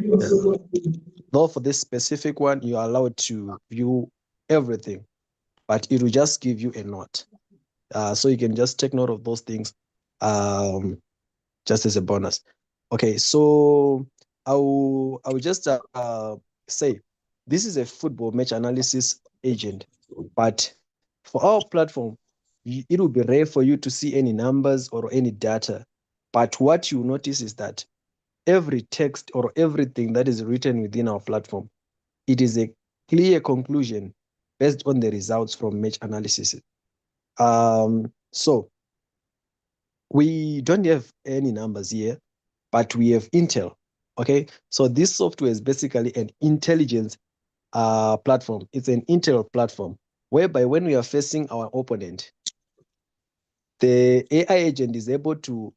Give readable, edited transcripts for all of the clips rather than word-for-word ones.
Yeah. Though for this specific one, you are allowed to view everything, but it will just give you a note. So you can just take note of those things, um, just as a bonus. Okay, so I will just say this is a football match analysis agent, but for our platform, it will be rare for you to see any numbers or any data. But what you notice is that every text or everything that is written within our platform, it is a clear conclusion based on the results from match analysis. So we don't have any numbers here, but we have Intel. Okay, so this software is basically an intelligence platform. It's an Intel platform whereby when we are facing our opponent, the AI agent is able to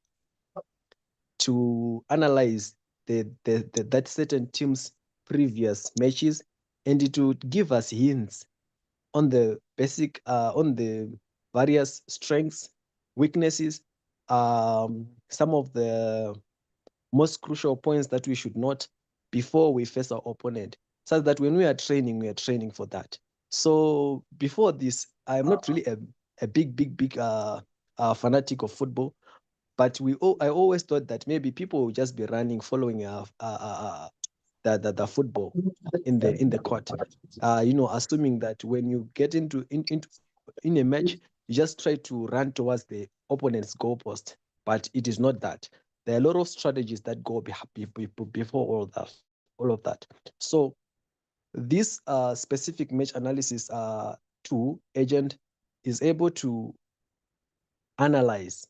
analyze that certain team's previous matches, and it would give us hints on the basic on the various strengths, weaknesses, some of the most crucial points that we should note before we face our opponent, such that when we are training for that. So before this, I'm not really a big fanatic of football, but I always thought that maybe people will just be running, following the football in the court. Assuming that when you get into in a match, you just try to run towards the opponent's goalpost, but it is not that. There are a lot of strategies that go before all of that. So this specific match analysis tool agent is able to analyze.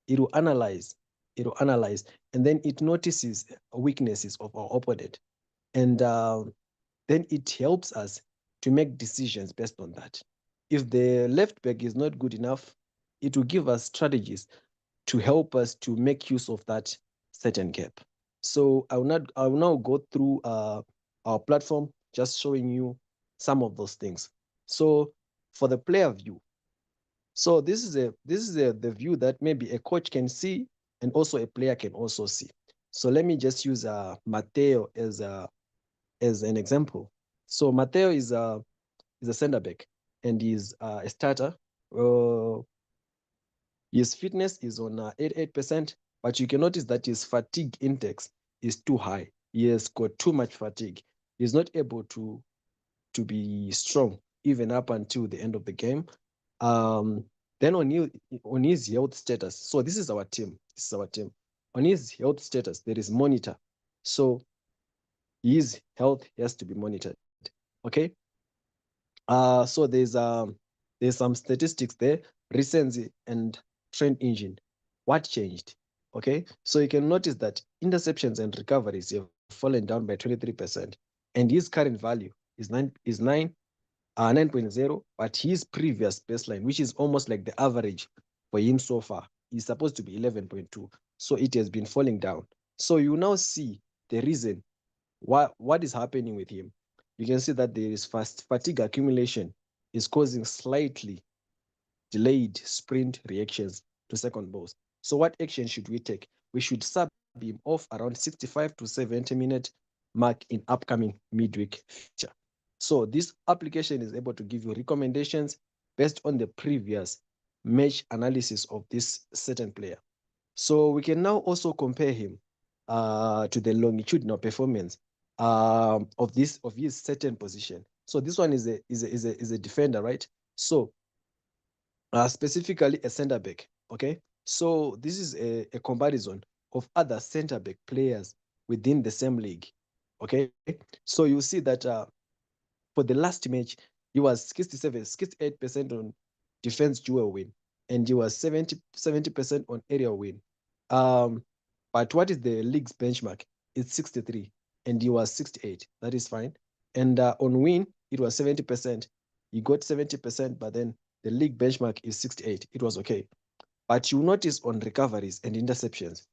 It will analyze. It will analyze, and then it notices weaknesses of our opponent, and then it helps us to make decisions based on that. If the left back is not good enough, it will give us strategies to help us to make use of that certain gap. So I will now go through our platform, just showing you some of those things. So for the player view, so this is the view that maybe a coach can see and also a player can also see. So let me just use Mateo as an example. So Mateo is a center back and he's a starter. Uh, his fitness is on 88%, but you can notice that his fatigue index is too high. He has got too much fatigue. He's not able to be strong even up until the end of the game. Um, then on his health status, so this is our team. This is our team. On his health status, there is monitor. So his health has to be monitored. Okay. So there's some statistics there, recency and trend engine. What changed? Okay, so you can notice that interceptions and recoveries have fallen down by 23%, and his current value is 9.0, but his previous baseline, which is almost like the average for him so far, is supposed to be 11.2. So it has been falling down. So you now see the reason what is happening with him. You can see that there is fast fatigue accumulation is causing slightly delayed sprint reactions to second balls. So what action should we take? We should sub him off around 65 to 70-minute mark in upcoming midweek fixture. So this application is able to give you recommendations based on the previous match analysis of this certain player. So we can now also compare him to the longitudinal performance of his certain position. So this one is a defender, right? So specifically a center back. Okay, so this is a comparison of other center back players within the same league. Okay, so you see that for the last match, he was 68% on defense dual win, and he was 70% on aerial win. Um, but what is the league's benchmark? It's 63, and he was 68. That is fine. And on win, it was 70%. He got 70%, but then the league benchmark is 68. It was okay. But you notice on recoveries and interceptions,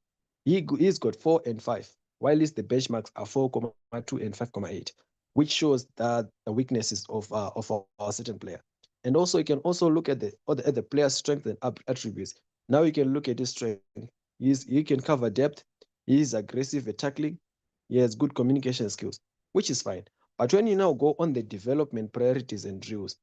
he's got 4 and 5, while the benchmarks are 4.2 and 5.8, which shows the weaknesses of our certain player. And also, you can also look at the player's strength and attributes. Now you can look at his strength. He can cover depth. He is aggressive at tackling. He has good communication skills, which is fine. But when you now go on the development priorities and drills,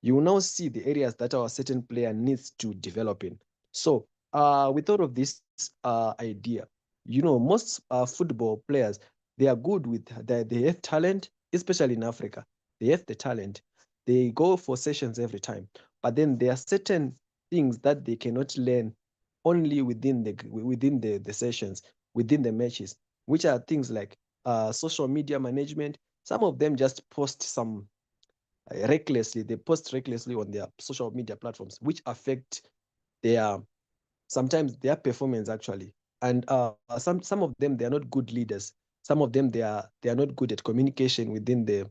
you will now see the areas that our certain player needs to develop in. So we thought of this idea. Most football players, they are good with they have talent, especially in Africa. They have the talent. They go for sessions every time. But then there are certain things that they cannot learn only within the sessions, within the matches, which are things like social media management. Some of them just post some recklessly. They post recklessly on their social media platforms, which affect their sometimes their performance actually. And some of them, they are not good leaders. Some of them, they are not good at communication within the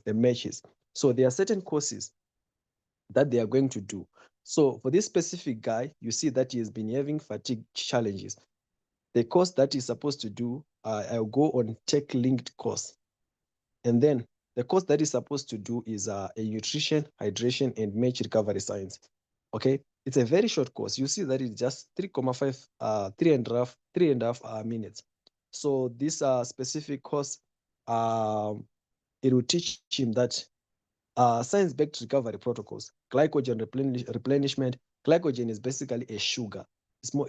matches. So there are certain courses that they are going to do. So for this specific guy, you see that he has been having fatigue challenges. The course that he's supposed to do, I'll go on tech linked course. And then the course that is supposed to do is a nutrition, hydration, and match recovery science. Okay, it's a very short course. You see that it's just 3.5, 3.5 minutes. So this specific course, it will teach him that science-backed recovery protocols, glycogen replenishment. Glycogen is basically a sugar. It's more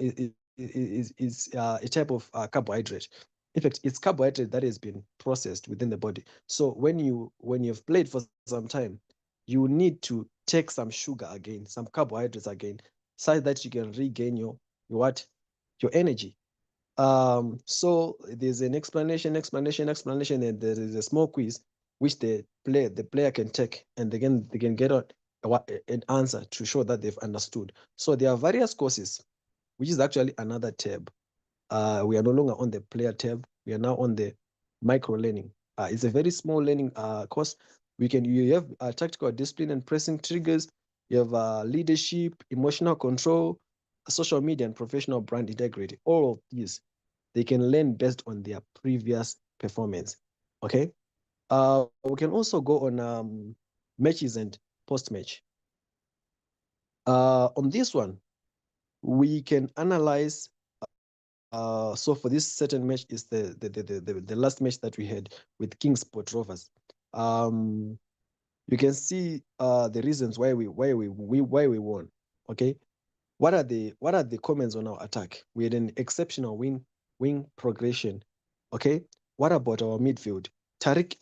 is a type of carbohydrate. In fact, it's carbohydrate that has been processed within the body. So when you've played for some time, you need to take some sugar again, some carbohydrates again, so that you can regain your what your energy. So there's an explanation, and there is a small quiz which the player can take, and they can get an answer to show that they've understood. So there are various courses, which is actually another tab. We are no longer on the player tab. We are now on the micro learning. It's a very small learning course. You have tactical discipline and pressing triggers. You have leadership, emotional control, social media, and professional brand integrity. All of these, they can learn based on their previous performance. Okay. We can also go on matches and post match. On this one, we can analyze. So for this certain match is the last match that we had with Kingsport Rovers. You can see the reasons why we won. Okay, what are the comments on our attack? We had an exceptional wing progression. Okay, what about our midfield? Tariq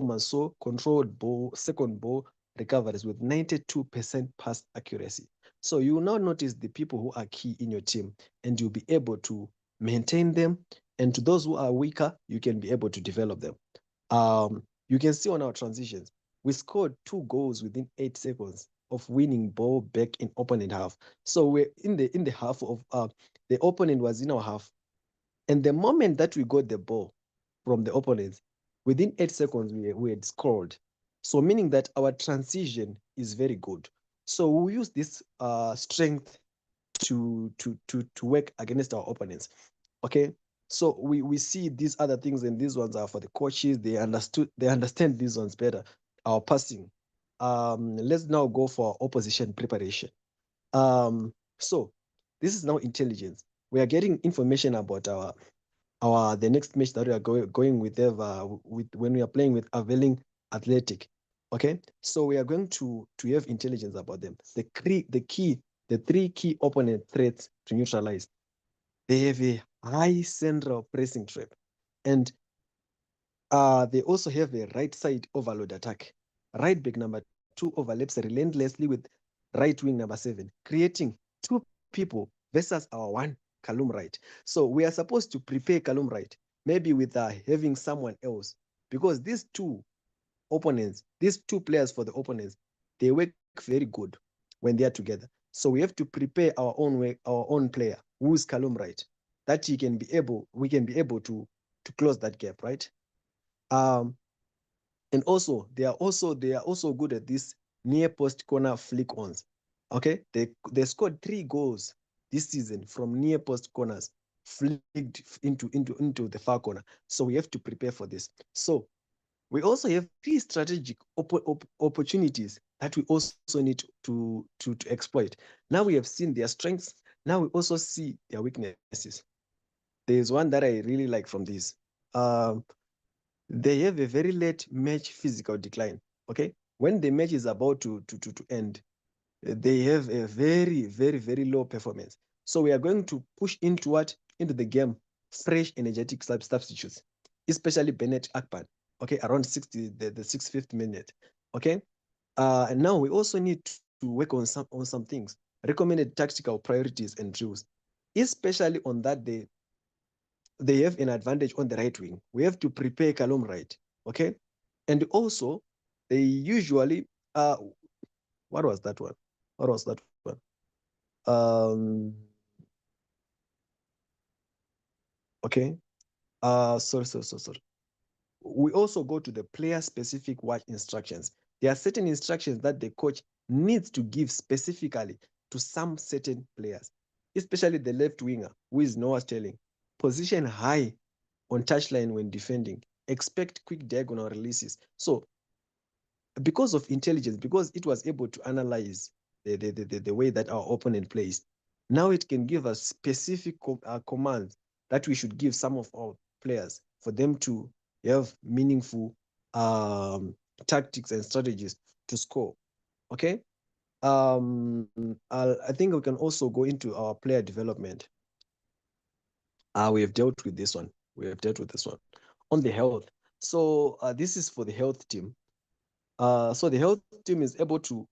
Mansour controlled second ball recoveries with 92% pass accuracy. So you will now notice the people who are key in your team, and you'll be able to maintain them. And to those who are weaker, you can be able to develop them. You can see on our transitions, we scored 2 goals within 8 seconds of winning ball back in opponent half. So we're in the half of the opponent was in our half, and the moment that we got the ball from the opponents, within 8 seconds we had scored. So meaning that our transition is very good. So we use this strength to work against our opponents. Okay. So we see these other things, and these ones are for the coaches. They understand these ones better. Our passing. Let's now go for opposition preparation. So this is now intelligence. We are getting information about the next match that we are going with when we are playing with Aveling Athletic. Okay, so we are going to have intelligence about them. The three key opponent threats to neutralize. They have a high central pressing threat, and they also have a right side overload attack. Right back number 2 overlaps relentlessly with right wing number 7, creating 2 people versus our 1 Kalum right. So we are supposed to prepare Kalum right, maybe with having someone else, because these 2 opponents, these 2 players for the opponents, they work very good when they are together. So we have to prepare our own player who's Kalum right, that we can be able to close that gap, right? And also they are also good at this near post corner flick ons. Okay, they scored 3 goals this season from near post corners flicked into the far corner. So we have to prepare for this. So we also have 3 strategic opportunities that we also need to exploit. Now we have seen their strengths. Now we also see their weaknesses. there's one that I really like from this. They have a very late match physical decline. Okay, when the match is about to end, they have a very, very, very low performance. So we are going to push into what? Into the game, fresh, energetic substitutes, especially Bennett Akpan, okay, around 60, the 65th minute, okay? And now we also need to work on some things, recommended tactical priorities and drills, especially on that they have an advantage on the right wing. We have to prepare Callum right, okay? And also, they usually, what was that one? What was that one? Okay. Sorry. We also go to the player-specific watch instructions. There are certain instructions that the coach needs to give specifically to some certain players, especially the left winger, who is Noah Sterling. Position high on touchline when defending. Expect quick diagonal releases. So because of intelligence, because it was able to analyze the way that our opponent plays, now it can give us specific commands that we should give some of our players for them to have meaningful tactics and strategies to score. Okay. I think we can also go into our player development. We have dealt with this one. On the health. So this is for the health team. So the health team is able to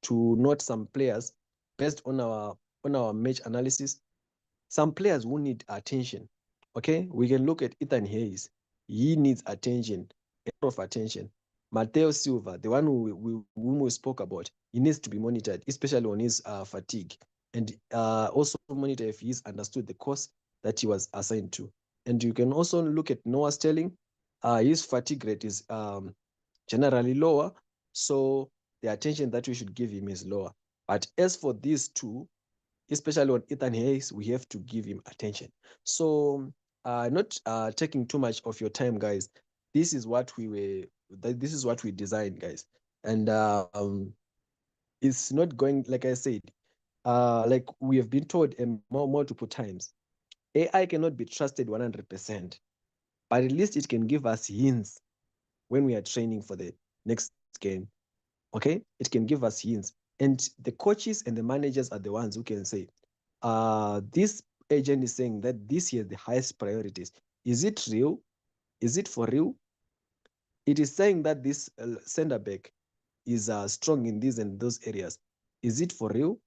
note some players based on our match analysis. Some players who need attention. Okay, we can look at Ethan Hayes. He needs attention, a lot of attention. Mateo Silva, the one whom we spoke about, he needs to be monitored, especially on his fatigue, and also monitor if he's understood the course that he was assigned to. And you can also look at Noah Sterling. His fatigue rate is generally lower, so the attention that we should give him is lower. But as for these two, especially on Ethan Hayes, we have to give him attention. So not taking too much of your time, guys. This is what we designed, guys. And it's not going, like I said, like we have been told multiple times, AI cannot be trusted 100%, but at least it can give us hints when we are training for the next game. Okay, it can give us hints, and the coaches and the managers are the ones who can say, this agent is saying that this here the highest priorities. Is it real? Is it for real? It is saying that this center back is strong in these and those areas. Is it for real?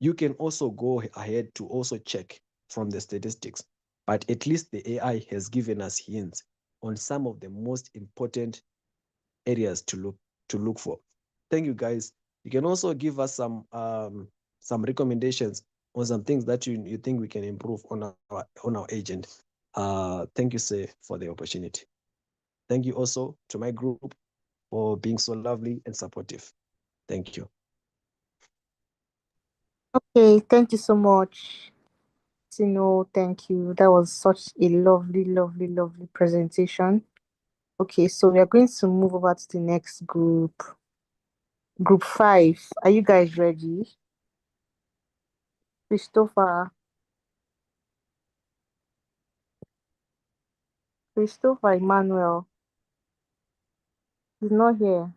You can also go ahead to also check from the statistics, but at least the AI has given us hints on some of the most important areas to look for. Thank you, guys. You can also give us some recommendations on some things that you think we can improve on our agent. Thank you, sir, for the opportunity. Thank you also to my group for being so lovely and supportive. Thank you. Okay, thank you so much. Thank you. That was such a lovely, lovely, lovely presentation. Okay, so we are going to move over to the next group. Group 5. Are you guys ready? Christopher Emmanuel. He's not here.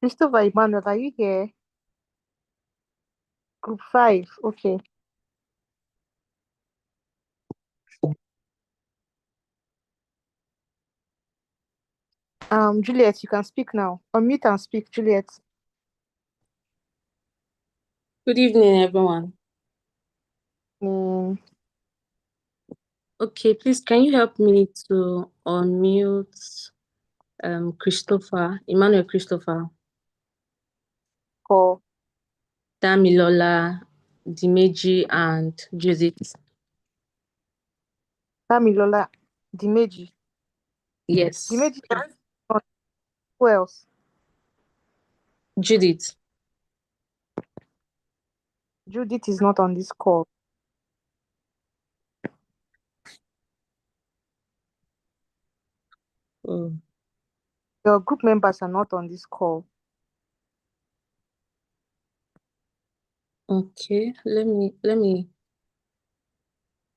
Christopher Emmanuel, are you here? Group 5. Okay. Juliet, you can speak now. Unmute and speak, Juliet. Good evening, everyone. Okay, please, can you help me to unmute Emmanuel Christopher, Call Damilola, Dimeji, and Judith? Damilola, Dimeji. Yes. Dimeji. Who else? Judith. Judith is not on this call. Oh, Your group members are not on this call. okay. Let me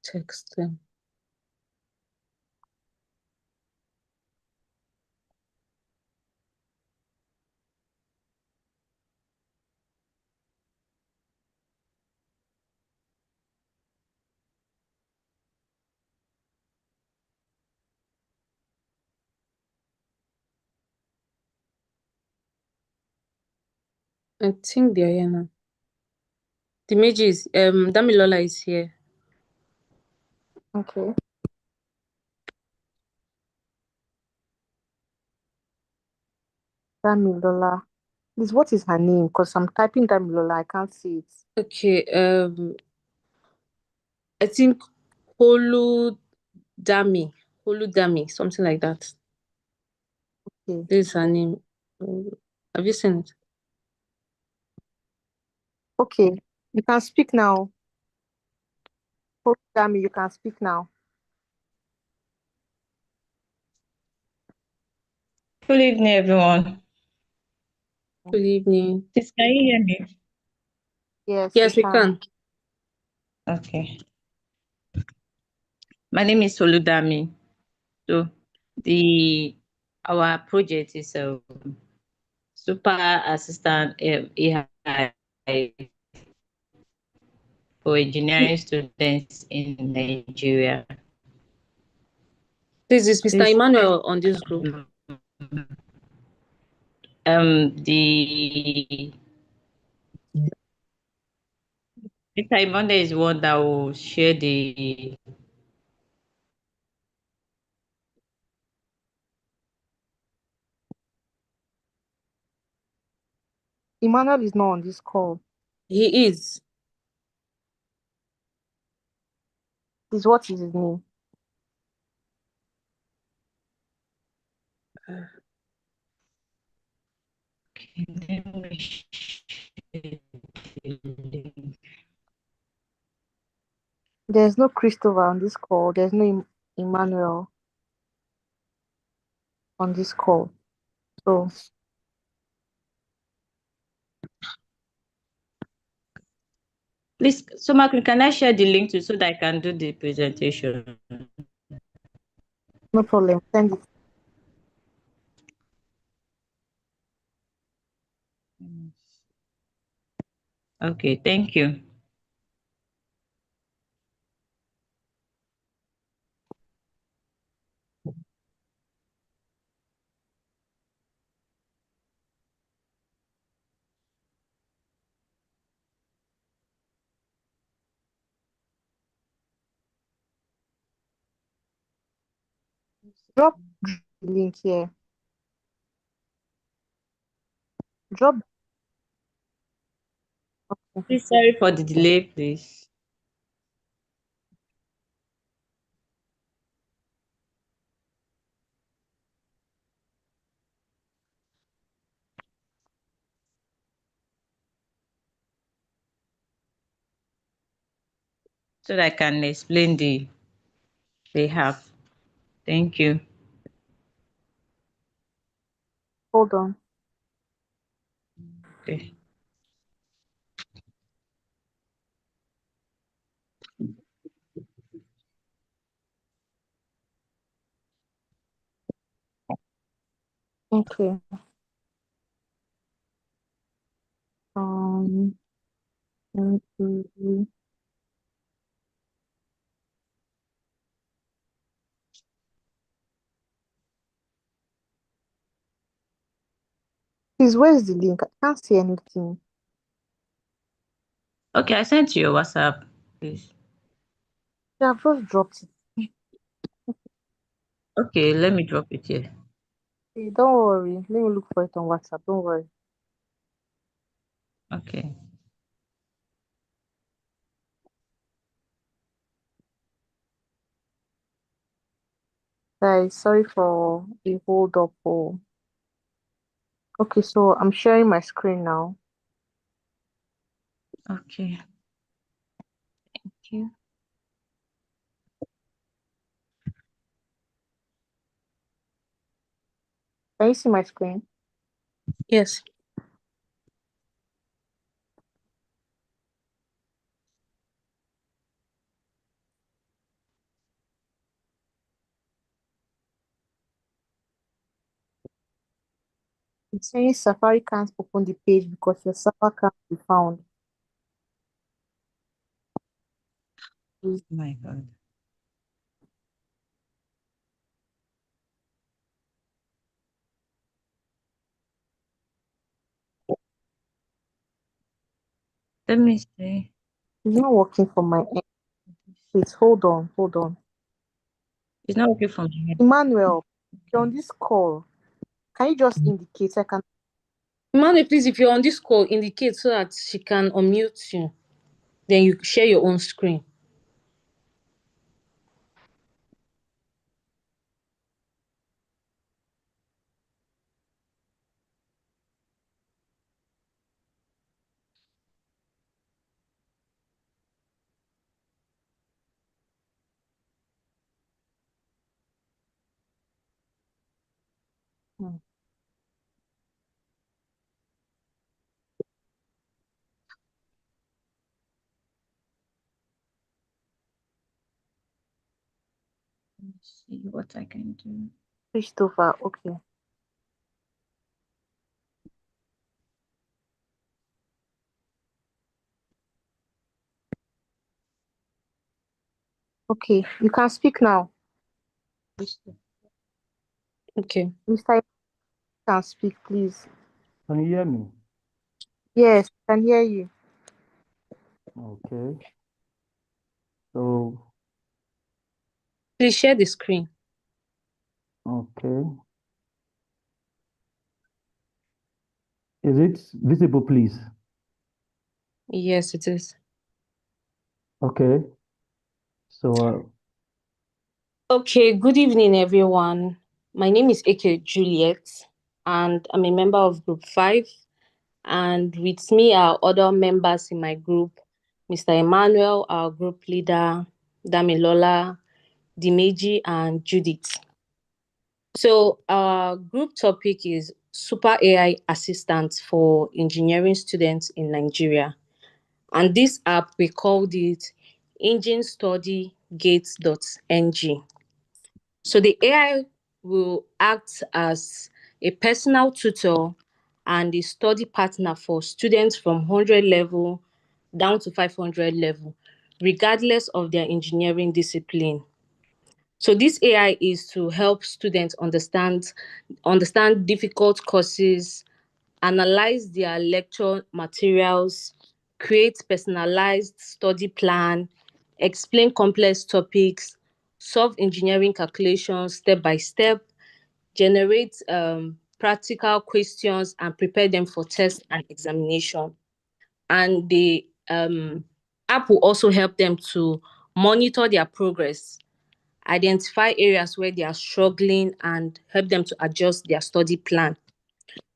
text them. I think they're here now. The Meiji is Damilola is here. Okay. Damilola. Please, what is her name? Because I'm typing Damilola, I can't see it. Okay. I think Holudami, something like that. Okay. This is her name. Have you seen it? Okay. You can speak now. Dami, you can speak now. Good evening, everyone. Good evening. Please, can you hear me? Yes, Yes, we can. Okay. My name is Soludami. So our project is a super assistant AI for engineering students in Nigeria. This is Mr. This Emmanuel on this group. the Mr. Imonde is one that will share the Emmanuel is not on this call. He is. Please, what is his name? There's no Christopher on this call. There's no Emmanuel on this call. So Please, so Mark, can I share the link so that I can do the presentation? no problem. Send it. Okay, thank you. Drop the link here. Drop. Please, sorry for the delay, please. So that I can explain they have. Thank you. Hold on. Okay. Okay. Um. Thank you. Please, where is the link? I can't see anything. Okay, I sent you your WhatsApp, please. Yeah, I've just dropped it. Okay, let me drop it here. Hey, don't worry. Let me look for it on WhatsApp. Don't worry. Okay. Guys, sorry for the hold up. Oh. Okay, so I'm sharing my screen now. Okay. Thank you. Can you see my screen? Yes. It's saying Safari can't open the page because your server can't be found. Oh my God. Let me see. It's not working for my end. Wait, hold on. It's not okay for me. Emmanuel, you're on this call. Can you just indicate? I can. Emmanuel, please, if you're on this call, indicate so that she can unmute you. Then you share your own screen. Let's see what I can do. Christopher, okay. Okay, you can speak now. Okay. Mr. Can speak, please. Can you hear me? Yes, I can hear you. Okay. So, Please share the screen. okay. Is it visible, please? Yes, it is. Okay. So, Okay, good evening, everyone. My name is Eke Juliet, and I'm a member of Group 5. And with me are other members in my group, Mr. Emmanuel, our group leader, Damilola, Dimeji, and Judith. So our group topic is Super AI Assistant for engineering students in Nigeria. And this app, we called it EngineStudyGate.ng. So the AI will act as a personal tutor and a study partner for students from 100 level down to 500 level, regardless of their engineering discipline. So this AI is to help students understand difficult courses, analyze their lecture materials, create personalized study plan, explain complex topics, solve engineering calculations step by step, generate practical questions, and prepare them for test and examination. And the app will also help them to monitor their progress, identify areas where they are struggling, and help them to adjust their study plan.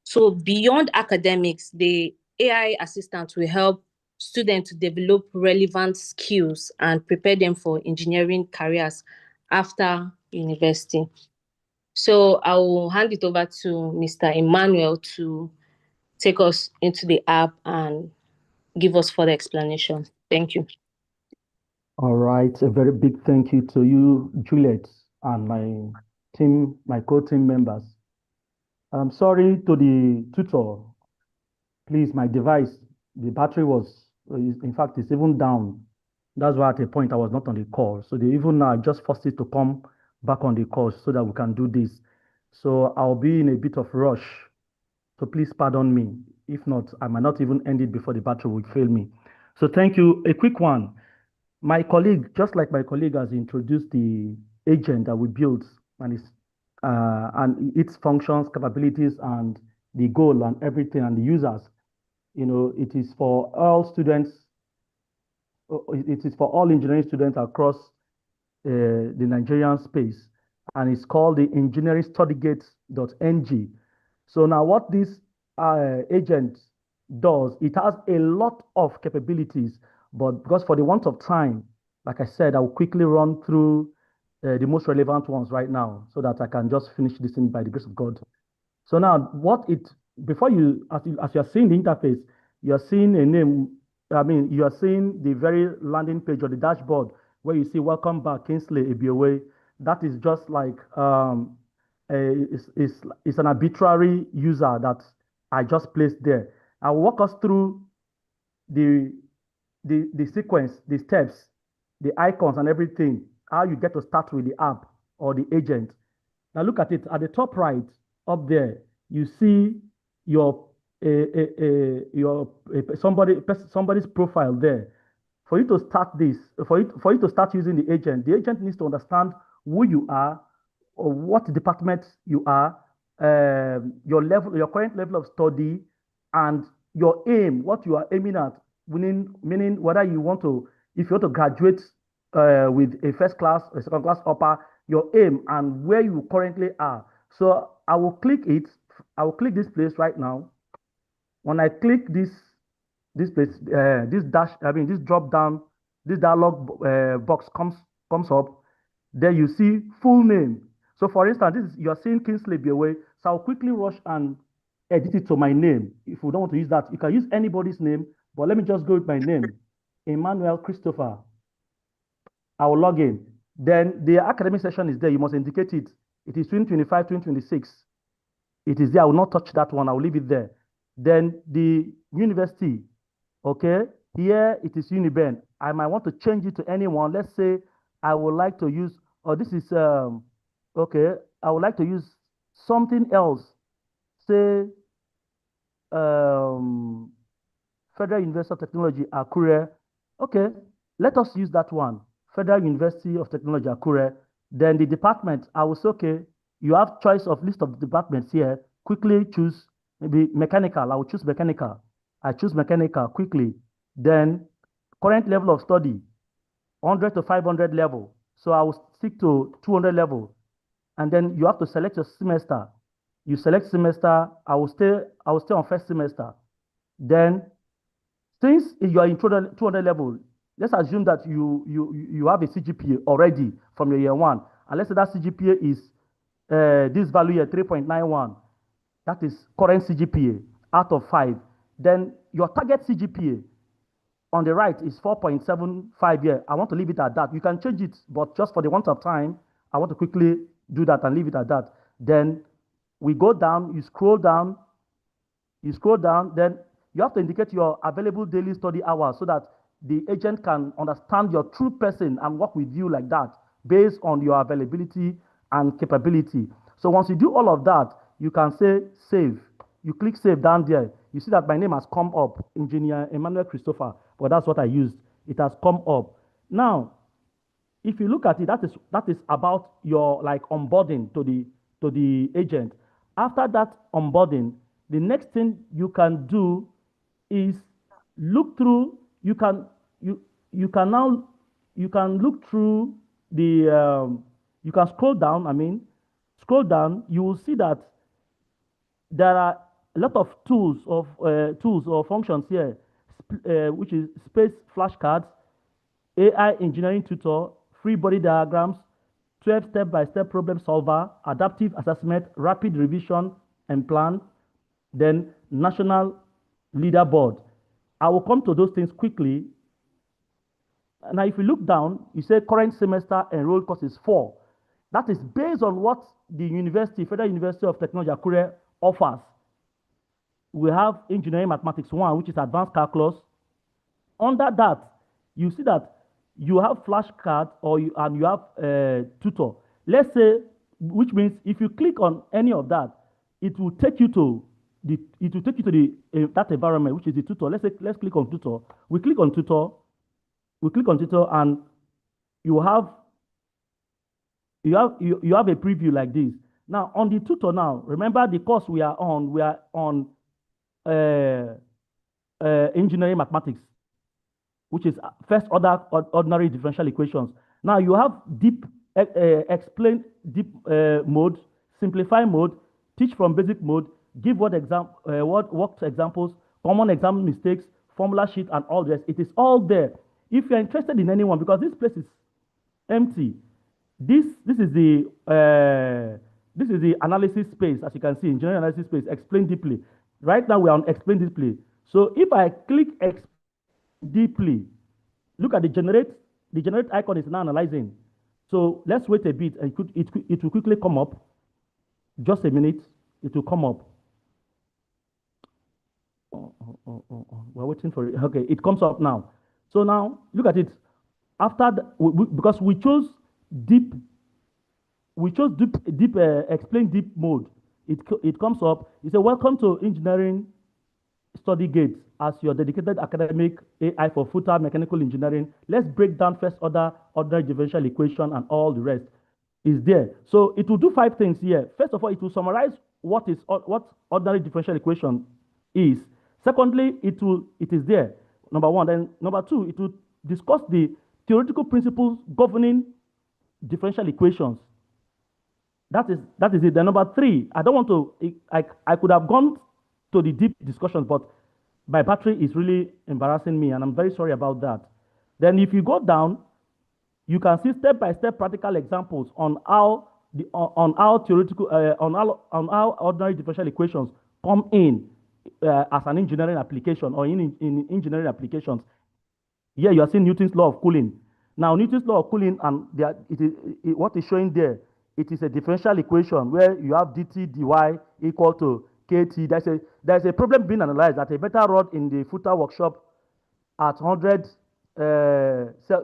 So beyond academics, the AI assistant will help students to develop relevant skills and prepare them for engineering careers after university. So I will hand it over to Mr. Emmanuel to take us into the app and give us further explanation. Thank you. all right. A very big thank you to you, Juliet, and my team, my co-team members. I'm sorry to the tutor. Please, my device, the battery was, in fact, it's even down. That's why at a point I was not on the call. So they even now just forced it to come back on the call so that we can do this. So I'll be in a bit of rush. So please pardon me. If not, I might not even end it before the battery will fail me. So thank you. A quick one. My colleague, just like my colleague has introduced the agent that we built and its functions, capabilities, and the goal and everything and the users. It is for all students. It is for all engineering students across the Nigerian space, and it's called the EngineeringStudyGate.ng. So now what this agent does, it has a lot of capabilities, but because for the want of time, like I said, I will quickly run through the most relevant ones right now so that I can just finish this thing by the grace of God. So now before as you're seeing the interface, you're seeing a name, you are seeing the very landing page or the dashboard where you see welcome back, Kingsley Ebiowe. That is just like, it's an arbitrary user that I just placed there. I'll walk us through the sequence, the steps, the icons and everything, how you get to start with the app or the agent. Now look at it at the top right up there. You see somebody's profile there. For you to start this, for you to start using the agent needs to understand who you are, or what department you are, your current level of study, and your aim, what you are aiming at, meaning whether if you want to graduate with a first class or second class upper, your aim and where you currently are. So I will click this place right now. When I click this place, this drop down, this dialog box comes up. Then you see full name. So for instance, you're seeing Kingsley Ebiowe. So I'll quickly rush and edit it to my name. If you don't want to use that, you can use anybody's name, but let me just go with my name, Emmanuel Christopher. I will log in. Then the academic session is there. You must indicate it. It is 2025, 2026. It is there. I will not touch that one. I will leave it there. Then the university, okay? Here it is Uniben. I might want to change it to anyone. Let's say I would like to use, this is, okay, I would like to use something else. Say, Federal University of Technology, Akure. Okay, let us use that one. Federal University of Technology, Akure. Then the department, I will say, okay, you have choice of list of departments here. Quickly choose maybe mechanical. I will choose mechanical. I choose mechanical quickly. Then current level of study, 100 to 500 level. So I will stick to 200 level. And then you have to select your semester. You select semester. I will stay on first semester. Then, since you are in 200 level, let's assume that you have a CGPA already from your year one. And let's say that CGPA is this value here, 3.91. That is current CGPA out of 5. Then your target CGPA on the right is 4.75 here. I want to leave it at that. You can change it, but just for the want of time, I want to quickly do that and leave it at that. Then we go down, you scroll down, then you have to indicate your available daily study hours so that the agent can understand your true person and work with you like that based on your availability and capability. So once you do all of that, you can say save. You click save down there. You see that my name has come up, Engineer Emmanuel Christopher, but that's what I used. It has come up. Now, if you look at it, that is about your onboarding to the agent. After that onboarding, the next thing you can do is look through. You can look through the. You can scroll down. Scroll down. You will see that there are a lot of tools or functions here, which is space flashcards, AI engineering tutor, free body diagrams, 12 step-by-step problem solver, adaptive assessment, rapid revision and plan, then national leaderboard. I will come to those things quickly. Now, if you look down, you say current semester enrolled course is 4. That is based on what the university, Federal University of Technology, Akure offers. We have Engineering Mathematics 1, which is advanced calculus. Under that, you see that you have flashcards and you have tutor. Let's say, which means if you click on any of that, it will take you to that environment, which is the tutor. Let's click on tutor. We click on tutor, and you have a preview like this. Now on the tutor, now remember the course we are on engineering mathematics, which is first order ordinary differential equations. Now you have explain deep mode, simplify mode, teach from basic mode, give worked examples, common exam mistakes, formula sheet, and all this. It is all there. If you're interested in anyone, because this place is empty, this is the this is the analysis space, as you can see, engineering analysis space, explain deeply. Right now we are on explain deeply. So if I click explain deeply, look at the generate icon is now analyzing. So let's wait a bit. It will quickly come up. Just a minute, it will come up. We're waiting for it. Okay, it comes up now. So now look at it. After because we chose deep explain deep mode. It comes up. It says, welcome to engineering study gates as your dedicated academic AI for full-time mechanical engineering. Let's break down first order ordinary differential equation and all the rest is there. So it will do 5 things here. First of all, it will summarize what ordinary differential equation is. Secondly, it is there. Number 1. Then number 2, it will discuss the theoretical principles governing differential equations. That is it. Then number 3, I don't want to. I could have gone to the deep discussions, but my battery is really embarrassing me, and I'm very sorry about that. Then if you go down, you can see step-by-step practical examples on how theoretical on how ordinary differential equations come in as an engineering application or in engineering applications. Here you are seeing Newton's law of cooling. Now Newton's law of cooling, and what is showing there, it is a differential equation where you have dt dy equal to kt. There's a problem being analyzed that a metal rod in the footer workshop at 100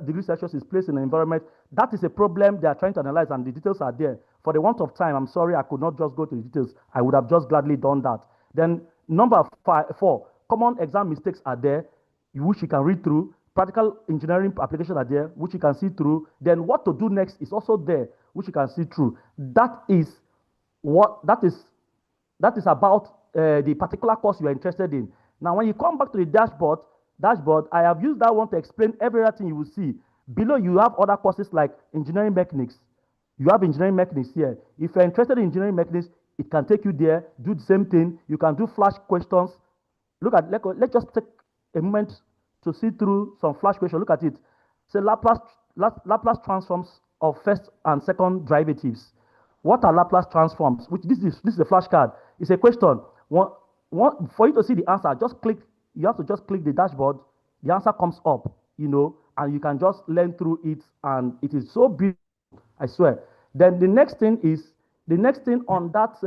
degrees Celsius is placed in an environment. That is a problem they are trying to analyze, and the details are there. For the want of time, I'm sorry I could not just go to the details. I would have just gladly done that. Then number 4, common exam mistakes are there, which you can read through. Practical engineering applications are there, which you can see through. Then what to do next is also there, which you can see through. That is about the particular course you are interested in. Now, when you come back to the dashboard, I have used that one to explain everything you will see. Below, you have other courses like engineering mechanics. You have engineering mechanics here. If you're interested in engineering mechanics, it can take you there, do the same thing. You can do flash questions. Let's just take a moment to see through some flash questions. Look at it. Say Laplace transforms of first and second derivatives. What are Laplace transforms? This is a flashcard. It's a question. For you to see the answer, you have to just click the dashboard. The answer comes up, and you can just learn through it, and it is so beautiful, I swear. Then the next thing on that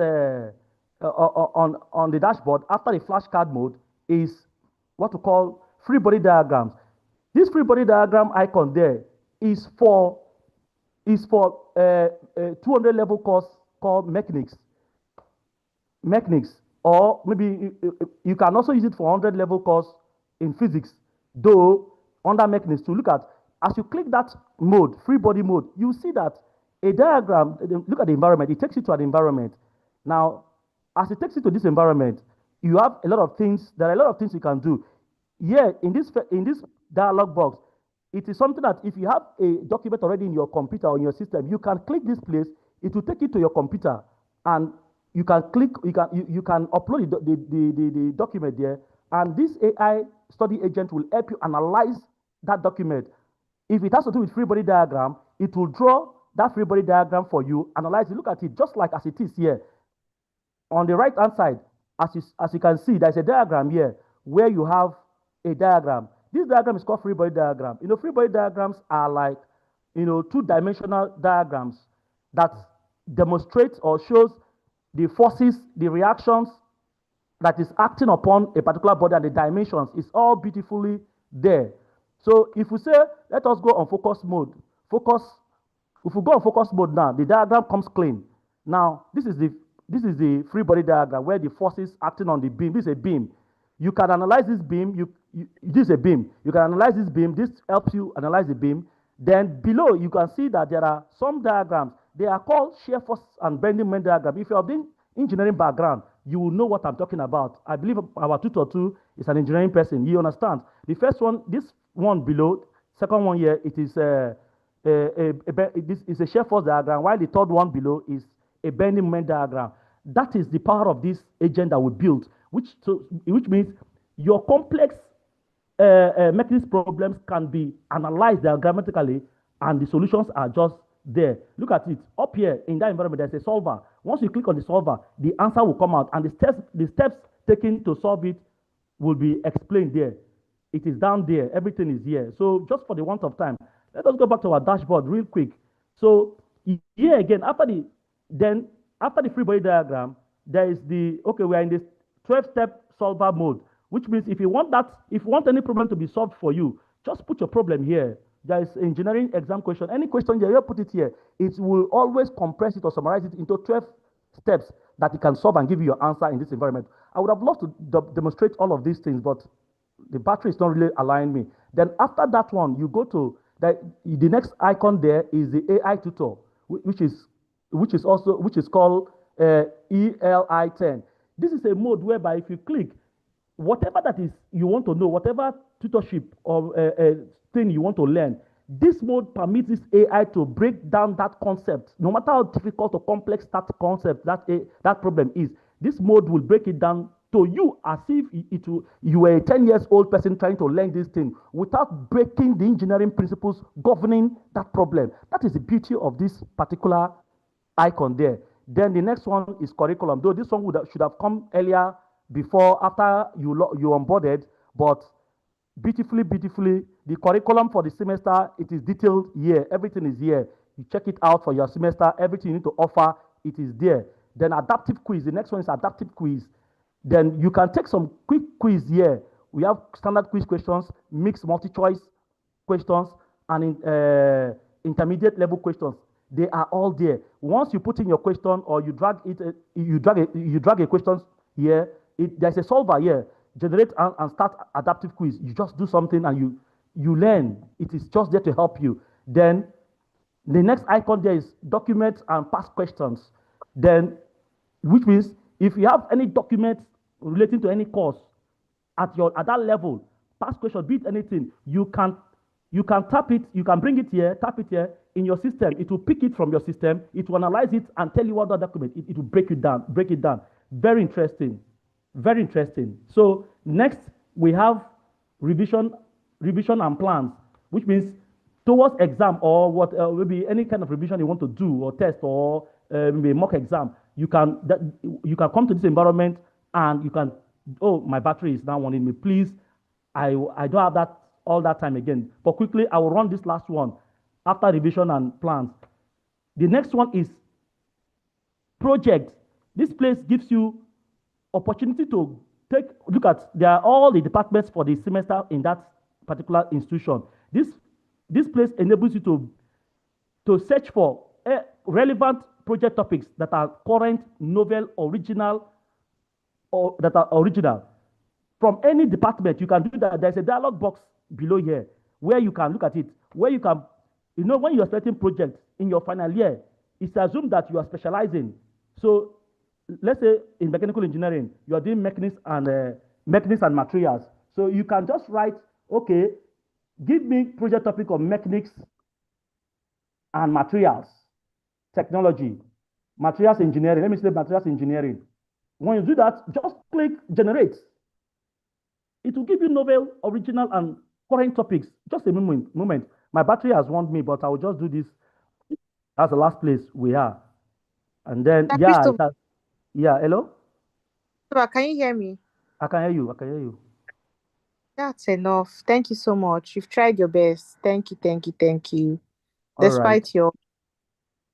on the dashboard after the flashcard mode is what we call free body diagrams. This free body diagram icon there is for 200 level course called mechanics, or maybe you can also use it for 100 level course in physics, though under mechanics. To look at, as you click that mode, free body mode, you see that a diagram. Look at the environment. It takes you to an environment. Now, as it takes you to this environment, you have a lot of things. There are a lot of things you can do. Here in this dialog box, it is something that if you have a document already in your computer or in your system, you can click this place. It will take you to your computer, and you can click. You can upload the document there, and this AI study agent will help you analyze that document. If it has to do with free body diagram, it will draw that free body diagram for you, analyze it, look at it just like as it is here. On the right hand side, as you can see, there's a diagram here where you have a diagram. This diagram is called free body diagram. Free body diagrams are like, two-dimensional diagrams that demonstrate or shows the forces, the reactions that is acting upon a particular body, and the dimensions is all beautifully there. So if we say, let us go on focus mode, if we go on focus mode now, the diagram comes clean. Now, this is the free body diagram where the forces acting on the beam. This is a beam. You can analyze this beam. This is a beam. You can analyze this beam. This helps you analyze the beam. Then below, you can see that there are some diagrams. They are called shear force and bending moment diagram. If you have been engineering background, you will know what I'm talking about. I believe our tutor too is an engineering person. He understands. The first one, this one below, second one here, it is this is a shear force diagram, while the third one below is a bending moment diagram. That is the power of this agent that we built, which means your complex mechanics problems can be analyzed diagrammatically, and the solutions are just there. Look at it. Up here in that environment, there's a solver. Once you click on the solver, the answer will come out, and the steps taken to solve it will be explained there. It is down there. Everything is here. So just for the want of time, let us go back to our dashboard real quick. So here again, after the free body diagram, there is okay, we are in this 12-step solver mode, which means if you want any problem to be solved for you, just put your problem here. There is engineering exam question. Any question you put it here, it will always compress it or summarize it into 12 steps that you can solve and give you your answer in this environment. I would have loved to demonstrate all of these things, but the battery is not really allowing me. Then after that one, you go to the next icon. There is the AI tutor, which is called ELI10. This is a mode whereby if you click, whatever that is you want to know, whatever tutorship or thing you want to learn, this mode permits this AI to break down that concept. No matter how difficult or complex that concept, that problem is, this mode will break it down to you as if you were a 10-year-old person trying to learn this thing without breaking the engineering principles governing that problem. That is the beauty of this particular icon there. Then the next one is curriculum, though this one should have come earlier after you onboarded, but beautifully, the curriculum for the semester, it is detailed here. Everything is here. You check it out for your semester. Everything you need to offer, it is there. Then adaptive quiz. The next one is adaptive quiz. Then you can take some quick quiz here. We have standard quiz questions, mixed multi-choice questions, and intermediate level questions. They are all there. Once you put in your question or you drag a question here, there's a solver here. Generate and start adaptive quiz. You just do something and you learn. It is just there to help you. Then the next icon there is documents and past questions. Then, which means if you have any documents relating to any course at that level, past question, be it anything, you can tap it, you can bring it here, tap it here in your system. It will pick it from your system, it will analyze it and tell you what the document, it will break it down. Very interesting. Very interesting. So next we have revision and plans, which means towards exam or what maybe any kind of revision you want to do or test or maybe mock exam, you can come to this environment and you can, oh, my battery is now wanting me. Please, I don't have all that time again. But quickly, I will run this last one after revision and plans. The next one is project. This place gives you opportunity to look at all the departments for the semester in that particular institution. This place enables you to search for relevant project topics that are current, novel, original, or that are original from any department. You can do that. There's a dialog box below here where you can look at it, where you can, when you're selecting projects in your final year, it's assumed that you are specializing. So let's say in mechanical engineering, you are doing mechanics and materials. So you can just write, okay, give me project topic of mechanics and materials, technology, materials engineering. Let me say materials engineering. When you do that, just click generate. It will give you novel, original, and current topics. Just a moment. My battery has warned me, but I will just do this. That's the last place we are. And then, hello? Can you hear me? I can hear you. That's enough. Thank you so much. You've tried your best. Thank you. All Despite right. your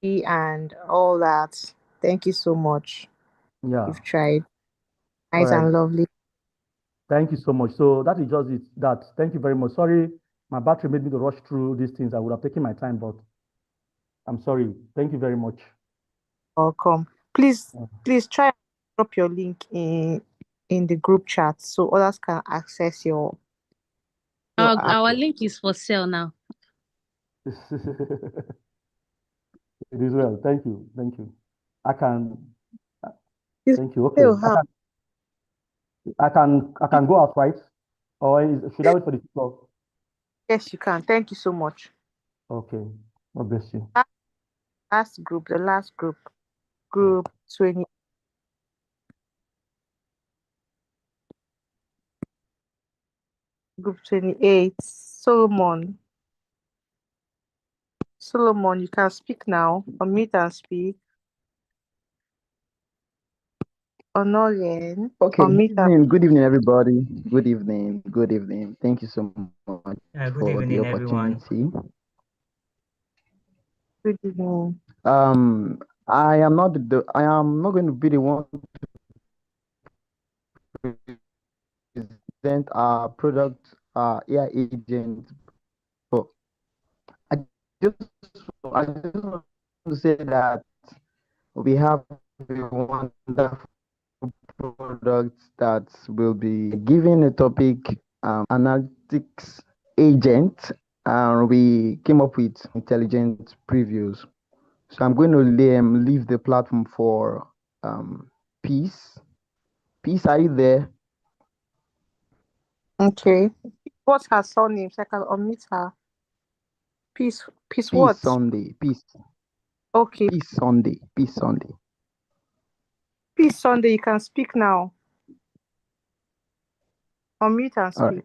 and all that, thank you so much. Yeah. You've tried. Nice All right. and lovely. Thank you so much. So that is just it. Thank you very much. Sorry, my battery made me to rush through these things. I would have taken my time, but I'm sorry. Thank you very much. Welcome. Please try and drop your link in the group chat so others can access your Our link is for sale now. It is well. Thank you. I can. Thank you. Okay. I can go out, right? Or should I wait for the floor? Yes, you can. Thank you so much. Okay. God bless you. The last group, group 20. Group 28, Solomon. Solomon, you can speak now. Unmute and speak. Honorien, Okay, unmute and good evening, everybody. Good evening, good evening. Thank you so much Good for the evening, everyone. opportunity. good evening. I am not going to be the one to present our product, AI agent, but I just I just want to say that we have a wonderful product that will be given a topic, analytics agent, and we came up with intelligent previews. So I'm going to leave the platform for Peace. Peace, are you there? Okay. What's her surname? So I can unmute her. Peace Peace what? Sunday. Peace. Okay. Peace Sunday. Peace Sunday. Peace Sunday, you can speak now. Unmute and All speak. right.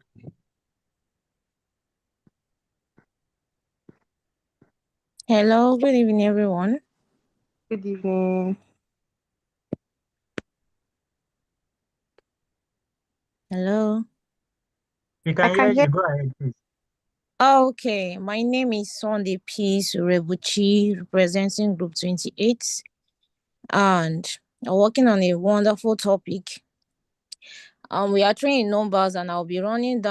Hello, good evening, everyone. Good evening. Hello. We can hear you. Go ahead, please. Okay, my name is Sunday Peace Urebuchi, representing Group 28, and I'm working on a wonderful topic. We are training numbers, and I'll be running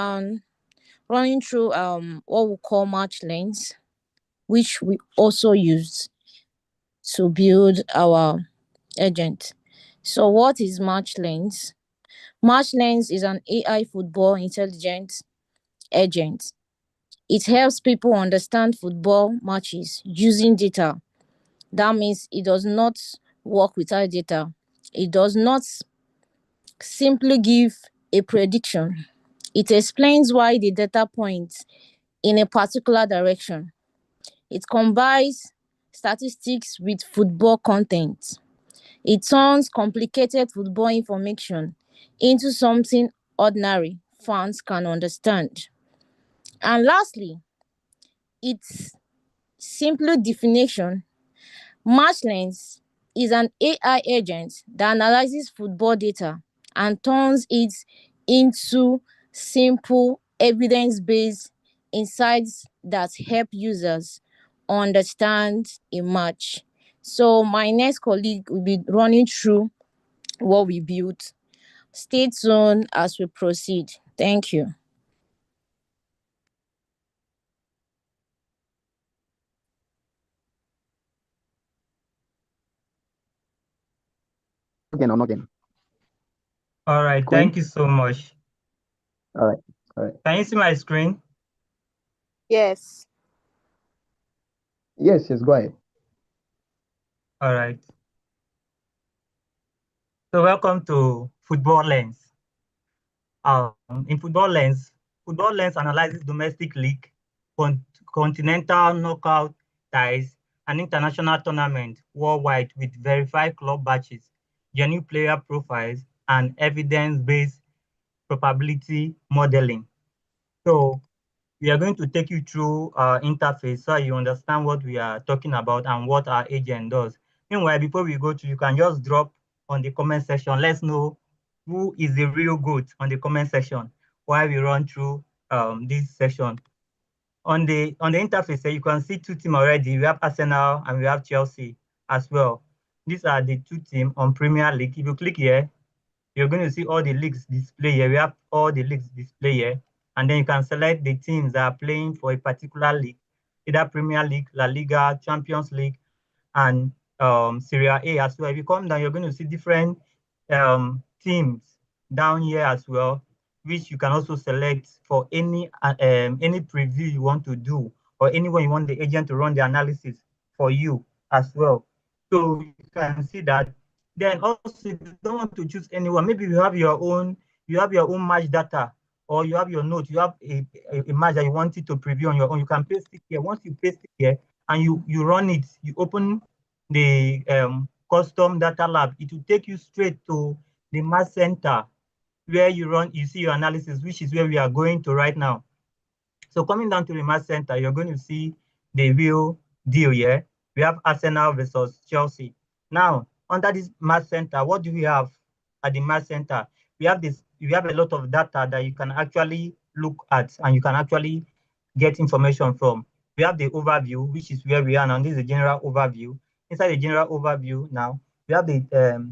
through what we call match lanes, which we also use to build our agent. So, what is match lanes? Match lanes is an AI football intelligence agent. It helps people understand football matches using data. That means it does not work without data. It does not simply give a prediction. It explains why the data points in a particular direction. It combines statistics with football content. It turns complicated football information into something ordinary fans can understand. And lastly, its simple definition: Matchlens is an AI agent that analyzes football data and turns it into simple, evidence-based insights that help users understand a match. So my next colleague will be running through what we built. Stay tuned as we proceed. Thank you. Again. All right, Queen? thank you so much. All right. Can you see my screen? Yes. Yes, go ahead. All right. So welcome to Football Lens. In Football Lens analyzes domestic league, continental knockout ties, and international tournament worldwide with verified club batches, genuine player profiles, and evidence-based probability modeling. So we are going to take you through our interface so you understand what we are talking about and what our agent does. Meanwhile, before we go to, you can just drop on the comment section. Let's know who is the real GOAT on the comment section while we run through this session. On the interface, you can see two teams already. We have Arsenal and we have Chelsea as well. These are the two teams on Premier League. If you click here, you're going to see all the leagues display here. We have all the leagues display here. And then you can select the teams that are playing for a particular league, either Premier League, La Liga, Champions League, and Serie A as well. If you come down, you're going to see different teams down here as well, which you can also select for any preview you want to do, or anyone you want the agent to run the analysis for you as well. So you can see that. Then also, if you don't want to choose anyone, maybe you have your own match data, or you have your note, you have a match that you want it to preview on your own. You can paste it here. Once you paste it here and you run it, you open the custom data lab, it will take you straight to the match center where you see your analysis, which is where we are going to right now. So coming down to the match center, you're going to see the real deal here. We have Arsenal versus Chelsea. Now, under this match center, what do we have at the match center? We have a lot of data that you can actually look at and you can actually get information from. We have the overview, which is where we are now. This is the general overview. Inside the general overview now, we have the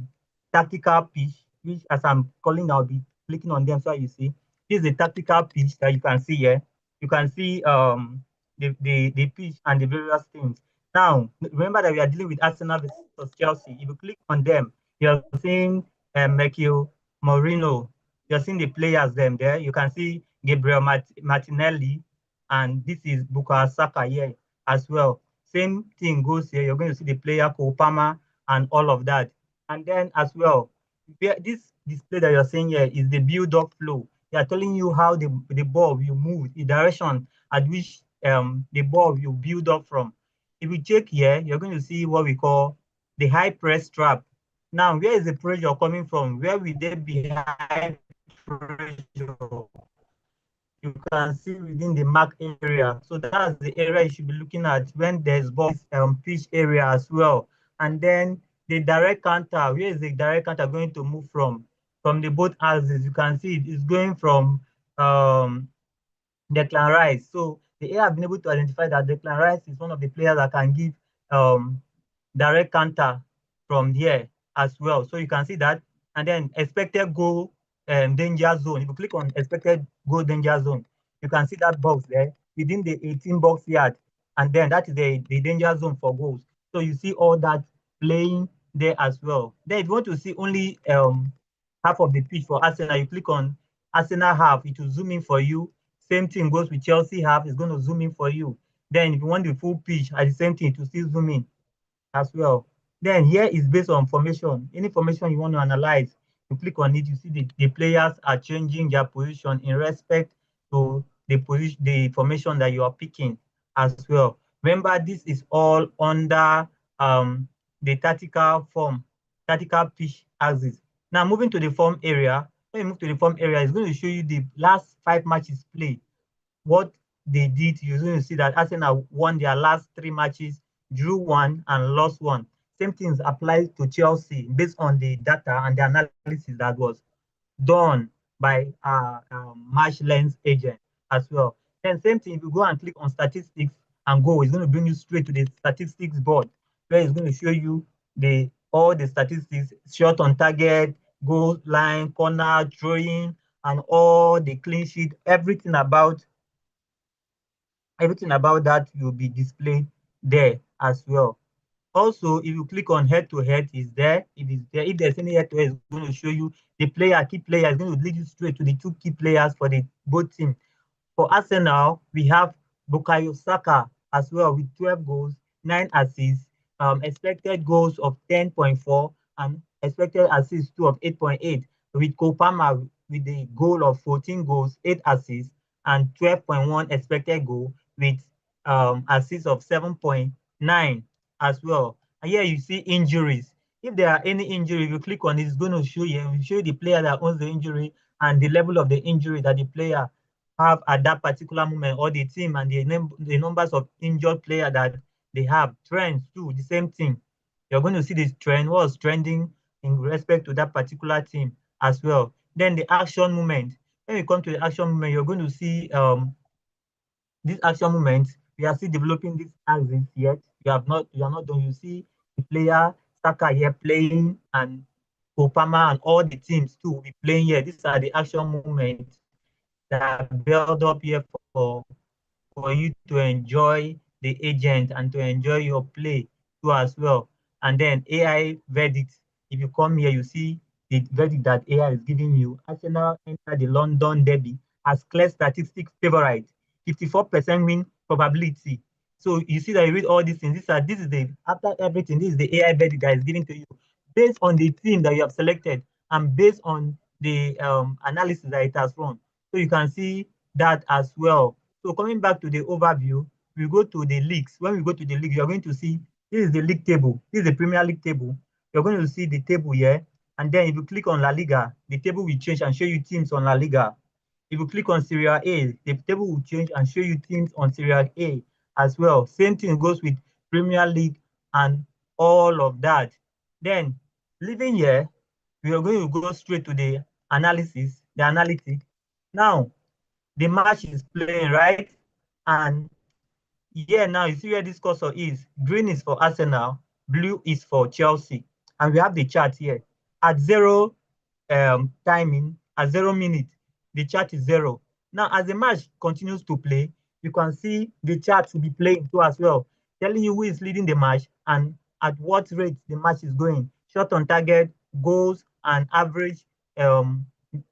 tactical pitch, which as I'm calling, I'll be clicking on them so you see. This is the tactical pitch that you can see here. You can see the pitch and the various things. Now, remember that we are dealing with Arsenal versus Chelsea. If you click on them, you're seeing Mikel Merino. You're seeing the players them there. You can see Gabriel Martinelli, and this is Bukayo Saka here as well. Same thing goes here. You're going to see the player Cole Palmer and all of that. And then as well, this display that you're seeing here is the build-up flow. They are telling you how the ball will move, the direction at which the ball will build up from. If you check here, you're going to see what we call the high press trap. Now, where is the pressure coming from? Where will there be high pressure? You can see within the mark area. So that's the area you should be looking at when there's ball pitch area as well. And then the direct counter, where is the direct counter going to move from? From the both axes, you can see it is going from Declan Rice. So the AI have been able to identify that Declan Rice is one of the players that can give direct counter from here as well. So you can see that. And then expected goal danger zone. If you click on expected goal danger zone, you can see that box there within the 18 box yard. And then that is the danger zone for goals. So you see all that playing there as well. Then if you want to see only half of the pitch for Arsenal, you click on Arsenal half, it will zoom in for you. Same thing goes with Chelsea half, it's going to zoom in for you. Then if you want the full pitch, at the same thing, it will still zoom in as well. Then here is based on formation. Any formation you want to analyze, you click on it, you see the players are changing their position in respect to the formation that you are picking as well. Remember, this is all under the tactical pitch axis. Now moving to the form area, when you move to the form area, it's going to show you the last 5 matches played. What they did, you're going to see that Arsenal won their last 3 matches, drew 1 and lost 1. Same things apply to Chelsea based on the data and the analysis that was done by match lens agent as well. Then same thing, if you go and click on statistics and go, it's going to bring you straight to the statistics board where it's going to show you all the statistics, shot on target, goal line, corner, throwing, and all the clean sheet, everything about that will be displayed there as well. Also, if you click on head-to-head, is there. If there's any head-to-head, it's going to show you the key player. It's going to lead you straight to the 2 key players for the both teams. For Arsenal, we have Bukayo Saka as well with 12 goals, 9 assists, expected goals of 10.4 and expected assists too of 8.8. With Cole Palmer with the goal of 14 goals, 8 assists, and 12.1 expected goal with assists of 7.9 as well. And here you see injuries. If there are any injury, if you click on it, it's going to show you the player that owns the injury and the level of the injury that the player have at that particular moment, or the team and the numbers of injured players that they have. Trends too, the same thing. You're going to see this trend, what's trending in respect to that particular team as well. Then the action movement. When we come to the action movement, you're going to see this action movement. We are still developing this axis yet. You are not done. You see the player Saka here playing, and Kopama and all the teams too will be playing here. These are the action movements that build up here for you to enjoy the agent and to enjoy your play too as well. And then AI verdict. If you come here, you see the verdict that AI is giving you. Arsenal enter the London Derby as clear statistics favorite, 54% win probability. So you see that you read all these things. This is the after everything. This is the AI verdict that is given to you based on the team that you have selected and based on the analysis that it has run. So you can see that as well. So coming back to the overview, we go to the leagues. When we go to the league, you're going to see this is the league table. This is the Premier League table. You're going to see the table here. And then if you click on La Liga, the table will change and show you teams on La Liga. If you click on Serie A, the table will change and show you teams on Serie A as well. Same thing goes with Premier League, and all of that. Then, leaving here, we are going to go straight to the analysis, the analytics. Now, the match is playing, right? And here now, you see where this cursor is. Green is for Arsenal, blue is for Chelsea. And we have the chart here. At zero timing, at 0 minute, the chart is 0. Now, as the match continues to play, you can see the chart will be playing too as well, telling you who is leading the match and at what rate the match is going. Shot on target, goals, and average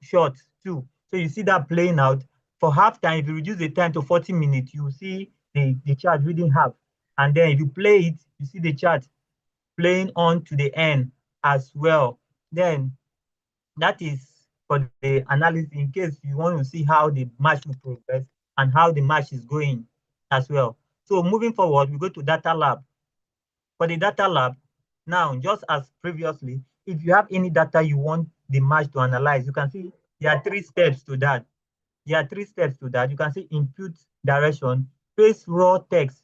shots too. So you see that playing out. For halftime, if you reduce the time to 40 minutes, you see the chart reading half. And then if you play it, you see the chart playing on to the end as well. Then that is for the analysis in case you want to see how the match will progress and how the match is going as well. So moving forward, we go to data lab. For the data lab, now, just as previously, if you have any data you want the match to analyze, you can see there are 3 steps to that. There are 3 steps to that. You can see input direction, paste raw text,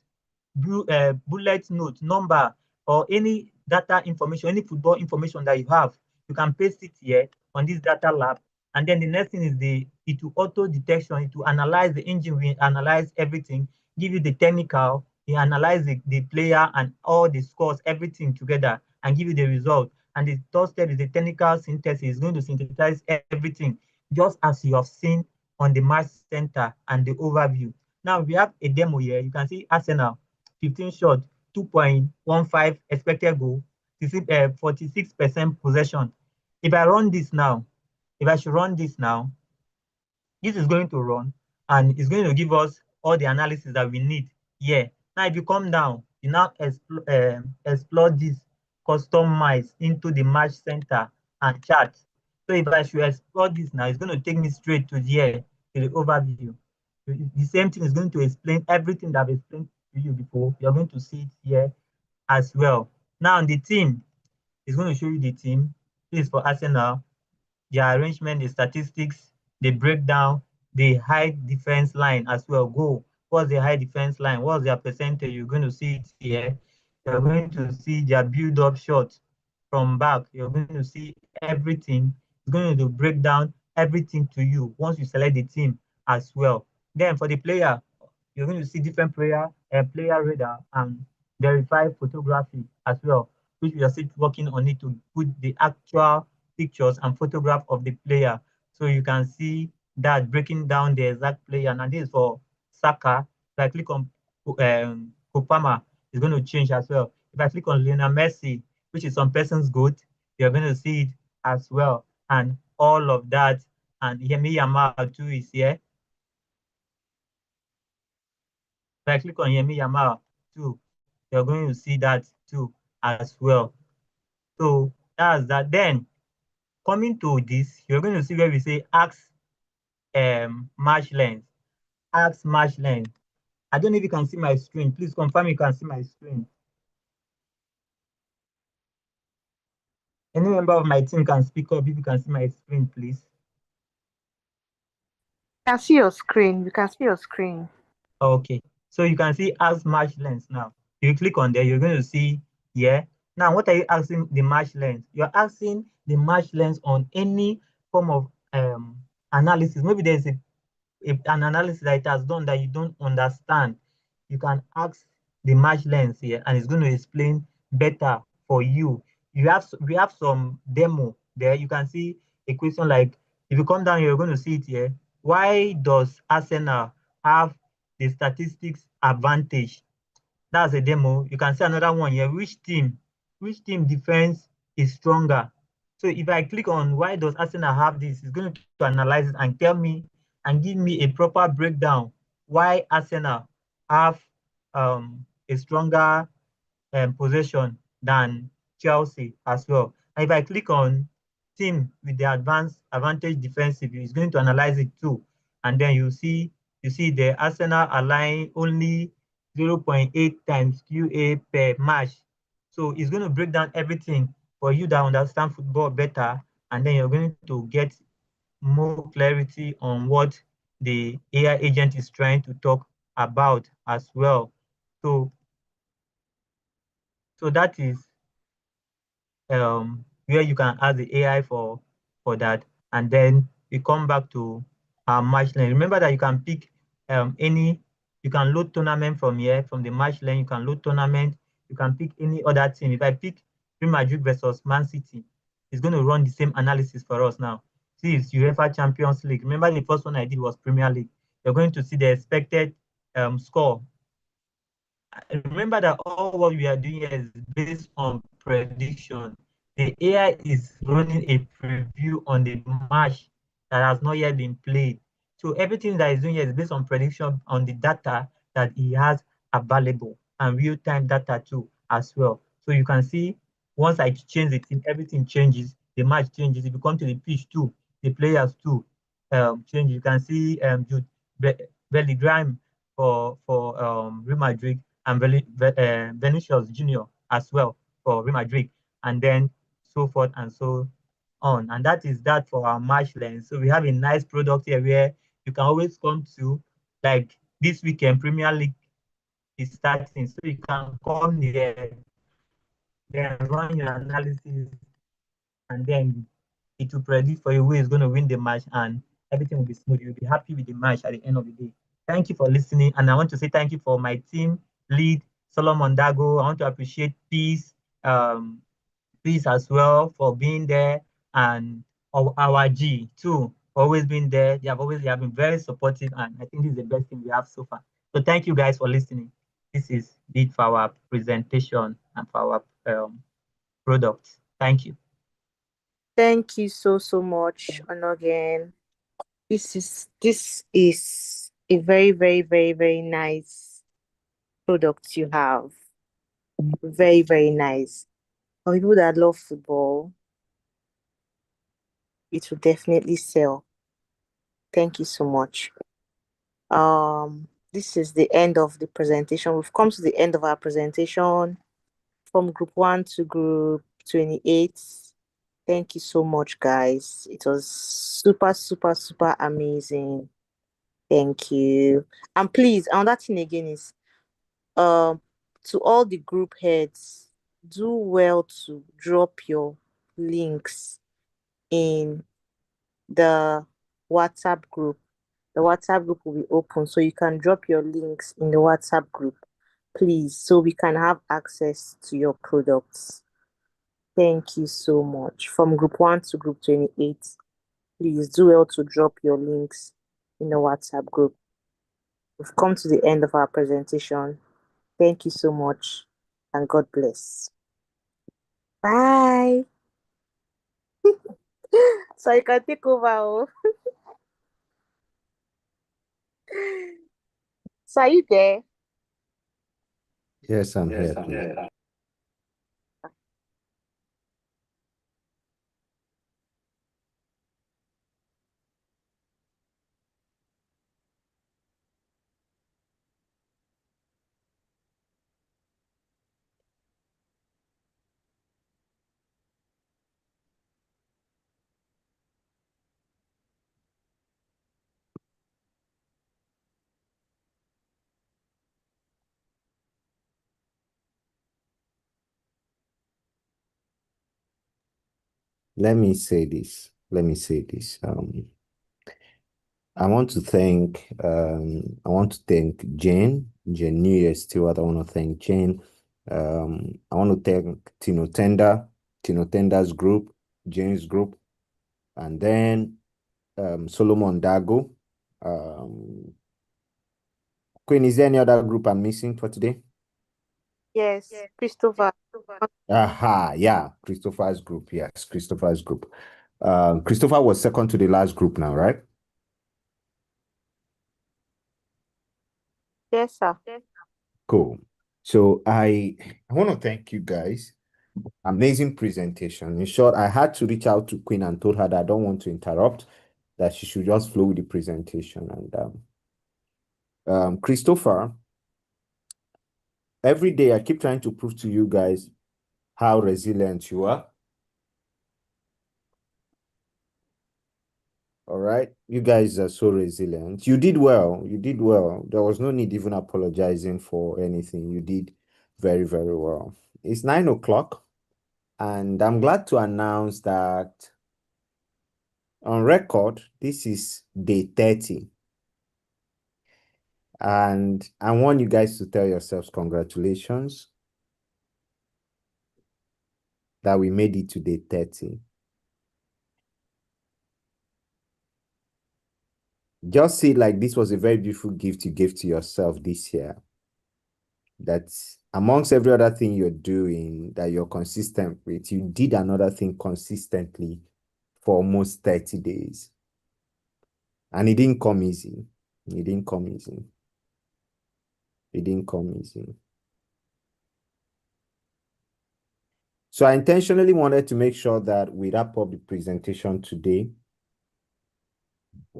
bullet note, number, or any data information, any football information that you have. You can paste it here on this data lab. And then the next thing is it will auto detection. It will analyze the engine, will analyze everything, give you the technical, it analyze the player and all the scores, everything together, and give you the result. And the third step is the technical synthesis. It's going to synthesize everything, just as you have seen on the match center and the overview. Now we have a demo here. You can see Arsenal, 15 shot, 2.15 expected goal, 46% possession. If I run this now, if I should run this now, this is going to run and it's going to give us all the analysis that we need here. Now, if you come down, you now explore this, customize into the match center and chart. So if I should explore this now, it's going to take me straight to here, to the overview. The same thing is going to explain everything that I've explained to you before. You're going to see it here as well. Now, the team is going to show you the team. This is for Arsenal, the arrangement, the statistics, the breakdown, the high defense line as well. Go. What's the high defense line? What's their percentage? You're going to see it here. You're going to see their build-up shots from back. You're going to see everything. It's going to break down everything to you once you select the team as well. Then for the player, you're going to see different player radar and verify photography as well, which we are still working on it to put the actual pictures and photograph of the player. So you can see that breaking down the exact player. And this is for Saka. If I click on Kopama, it's going to change as well. If I click on Lionel Messi, which is some person's goat, you're going to see it as well. And all of that. And Yemi Yamal too is here. If I click on Yemi Yamal too, you're going to see that too as well. So that's that. Then coming to this, you're going to see where we say ask match length. Ask match length. I don't know if you can see my screen. Please confirm you can see my screen. Any member of my team can speak up if you can see my screen, please. I can see your screen. You can see your screen. Okay. So you can see ask match length now. If you click on there, you're going to see here. Now, what are you asking the match length? You're asking the match length on any form of analysis. Maybe there's an analysis that it has done that you don't understand. You can ask the match length here, and it's going to explain better for you. We have some demo there. You can see a question like, if you come down, you're going to see it here. Why does Arsenal have the statistics advantage? That's a demo. You can see another one here. Which team defense is stronger? So if I click on why does Arsenal have this, it's going to analyze it and tell me and give me a proper breakdown why Arsenal have a stronger possession than Chelsea as well. And if I click on team with the advantage defensive, it's going to analyze it too. And then you see the Arsenal align only 0.8 times QA per match. So it's going to break down everything for you that understand football better, and then you're going to get more clarity on what the AI agent is trying to talk about as well. So So that is where you can ask the AI for that, and then we come back to our match lane. Remember that you can pick you can load tournament from here, from the match lane. You can load tournament. You can pick any other team. If I pick Real Madrid versus Man City, it's going to run the same analysis for us now. See, it's UEFA Champions League. Remember, the first one I did was Premier League. You're going to see the expected score. Remember that all what we are doing is based on prediction. The AI is running a preview on the match that has not yet been played. So everything that is doing here is based on prediction on the data that he has available, and real-time data too as well. So you can see once I change the team, everything changes. The match changes. If you come to the pitch too, the players too change. You can see Jude Bellingham for Real Madrid, and Vinicius Junior as well for Real Madrid, and then so forth and so on. And that is that for our match lens. So we have a nice product here where you can always come to, like this weekend, Premier League is starting. So you can come here, then run your analysis, and then it will predict for you who is going to win the match, and everything will be smooth. You'll be happy with the match at the end of the day. Thank you for listening. And I want to say thank you for my team lead, Solomon Dago. I want to appreciate Peace, Peace as well for being there, and our G too, always been there. They have been very supportive, and I think this is the best thing we have so far. So thank you guys for listening. This is it for our presentation and for our products. Thank you. Thank you so much, Onogen. This is a very, very, very, very nice product you have. Very, very nice. For people that love football, it will definitely sell. Thank you so much. This is the end of the presentation. We've come to the end of our presentation from group 1 to group 28. Thank you so much, guys. It was super, super, super amazing. Thank you. And please, another thing again is, to all the group heads, do well to drop your links in the WhatsApp group. The WhatsApp group will be open, so you can drop your links in the WhatsApp group, please, so we can have access to your products. Thank you so much. From group 1 to group 28, please do well to drop your links in the WhatsApp group. We've come to the end of our presentation. Thank you so much, and God bless. Bye. So you can take over. Oh. So are you there? Yes, I'm here. Let me say this. I want to thank Jane New Year Stewart. I want to thank Jane. I want to thank Tino Tenda's group, Jane's group, and then Solomon Dago. Queen, is there any other group I'm missing for today? Yes, Christopher. Aha, yeah, Christopher's group. Yes, Christopher's group. Christopher was second to the last group now, right? Yes, sir. Cool. So I want to thank you guys. Amazing presentation. In short, I had to reach out to Queen and told her that I don't want to interrupt, that she should just flow with the presentation. And Christopher, every day I keep trying to prove to you guys how resilient you are. All right. You guys are so resilient. You did well. There was no need even apologizing for anything. You did very, very well. It's 9 o'clock, and I'm glad to announce that on record, this is day 30. And I want you guys to tell yourselves congratulations that we made it to day 30. Just see like this was a very beautiful gift you gave to yourself this year. That amongst every other thing you're doing that you're consistent with, you did another thing consistently for almost 30 days. And it didn't come easy. It didn't come easy. It didn't come easy. So I intentionally wanted to make sure that we wrap up the presentation today.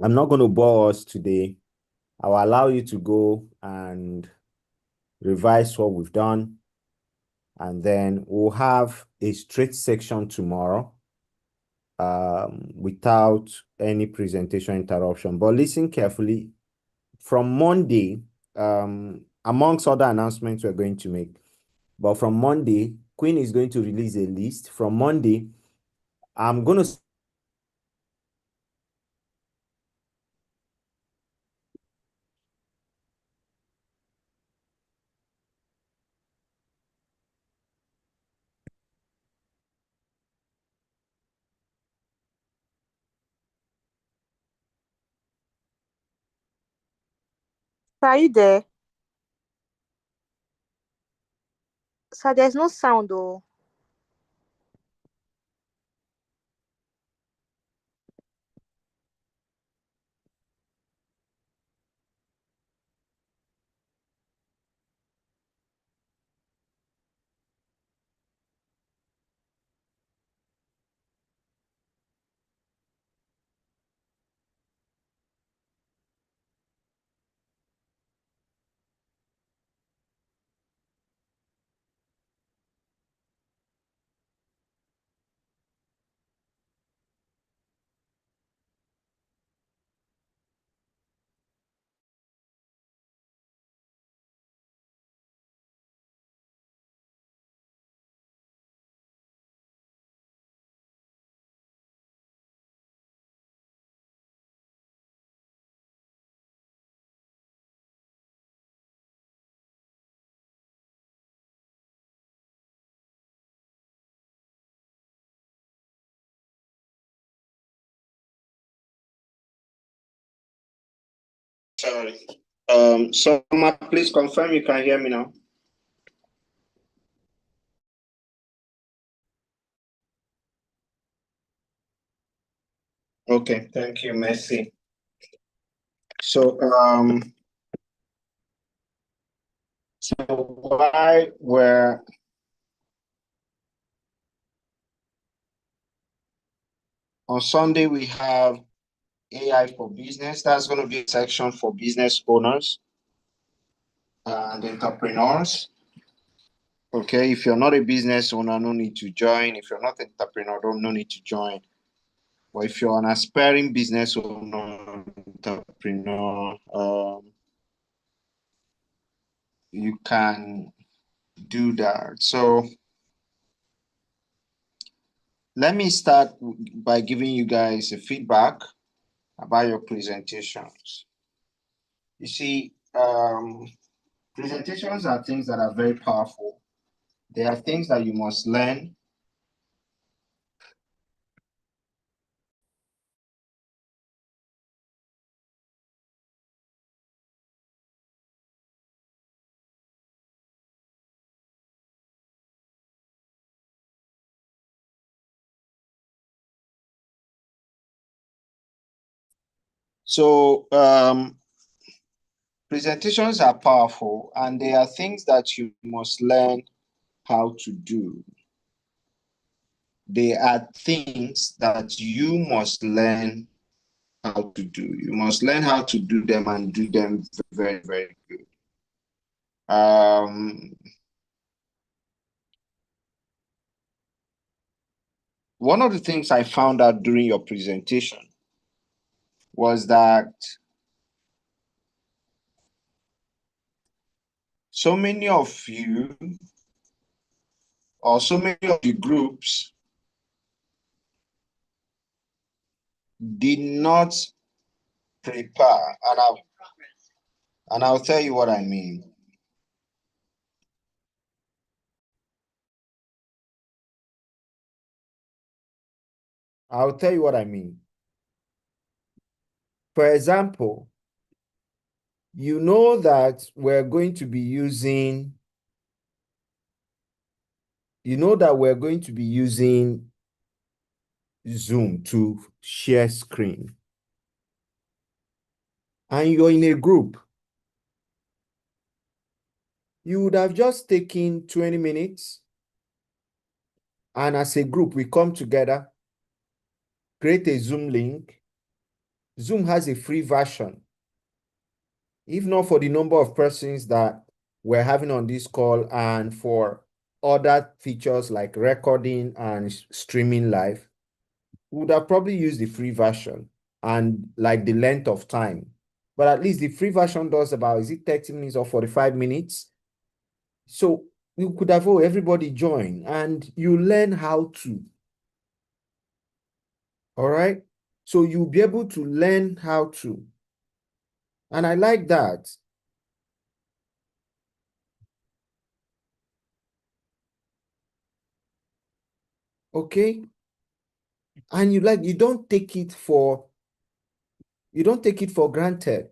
I'm not going to bore us today. I will allow you to go and revise what we've done. And then we'll have a straight section tomorrow without any presentation interruption. But listen carefully. From Monday, amongst other announcements we're going to make, but from Monday, Queen is going to release a list. From Monday, I'm going to Are you there? So there's no sound though. Sorry. Soma, please confirm you can hear me now. Okay, thank you, Messi. So, why were on Sunday we have AI for business. That's going to be a section for business owners and entrepreneurs. Okay, if you're not a business owner, no need to join. If you're not an entrepreneur, no need to join. But if you're an aspiring business owner, entrepreneur, you can do that. So let me start by giving you guys a feedback about your presentations. You see, presentations are things that are very powerful. They are things that you must learn. So presentations are powerful, and they are things that you must learn how to do. They are things that you must learn how to do. You must learn how to do them and do them very, very good. One of the things I found out during your presentation was that so many of you or so many of the groups did not prepare, and I'll tell you what I mean. I'll tell you what I mean. For example, you know that we're going to be using, Zoom to share screen. And you're in a group. You would have just taken 20 minutes, and as a group, we come together, create a Zoom link. Zoom has a free version. If not for the number of persons that we're having on this call and for other features like recording and streaming live, we would have probably used the free version and like the length of time. But at least the free version does about, is it 30 minutes or 45 minutes? So you could have, everybody join and you learn how to. All right. So you'll be able to learn how to. And I like that. Okay. And you don't take it for granted.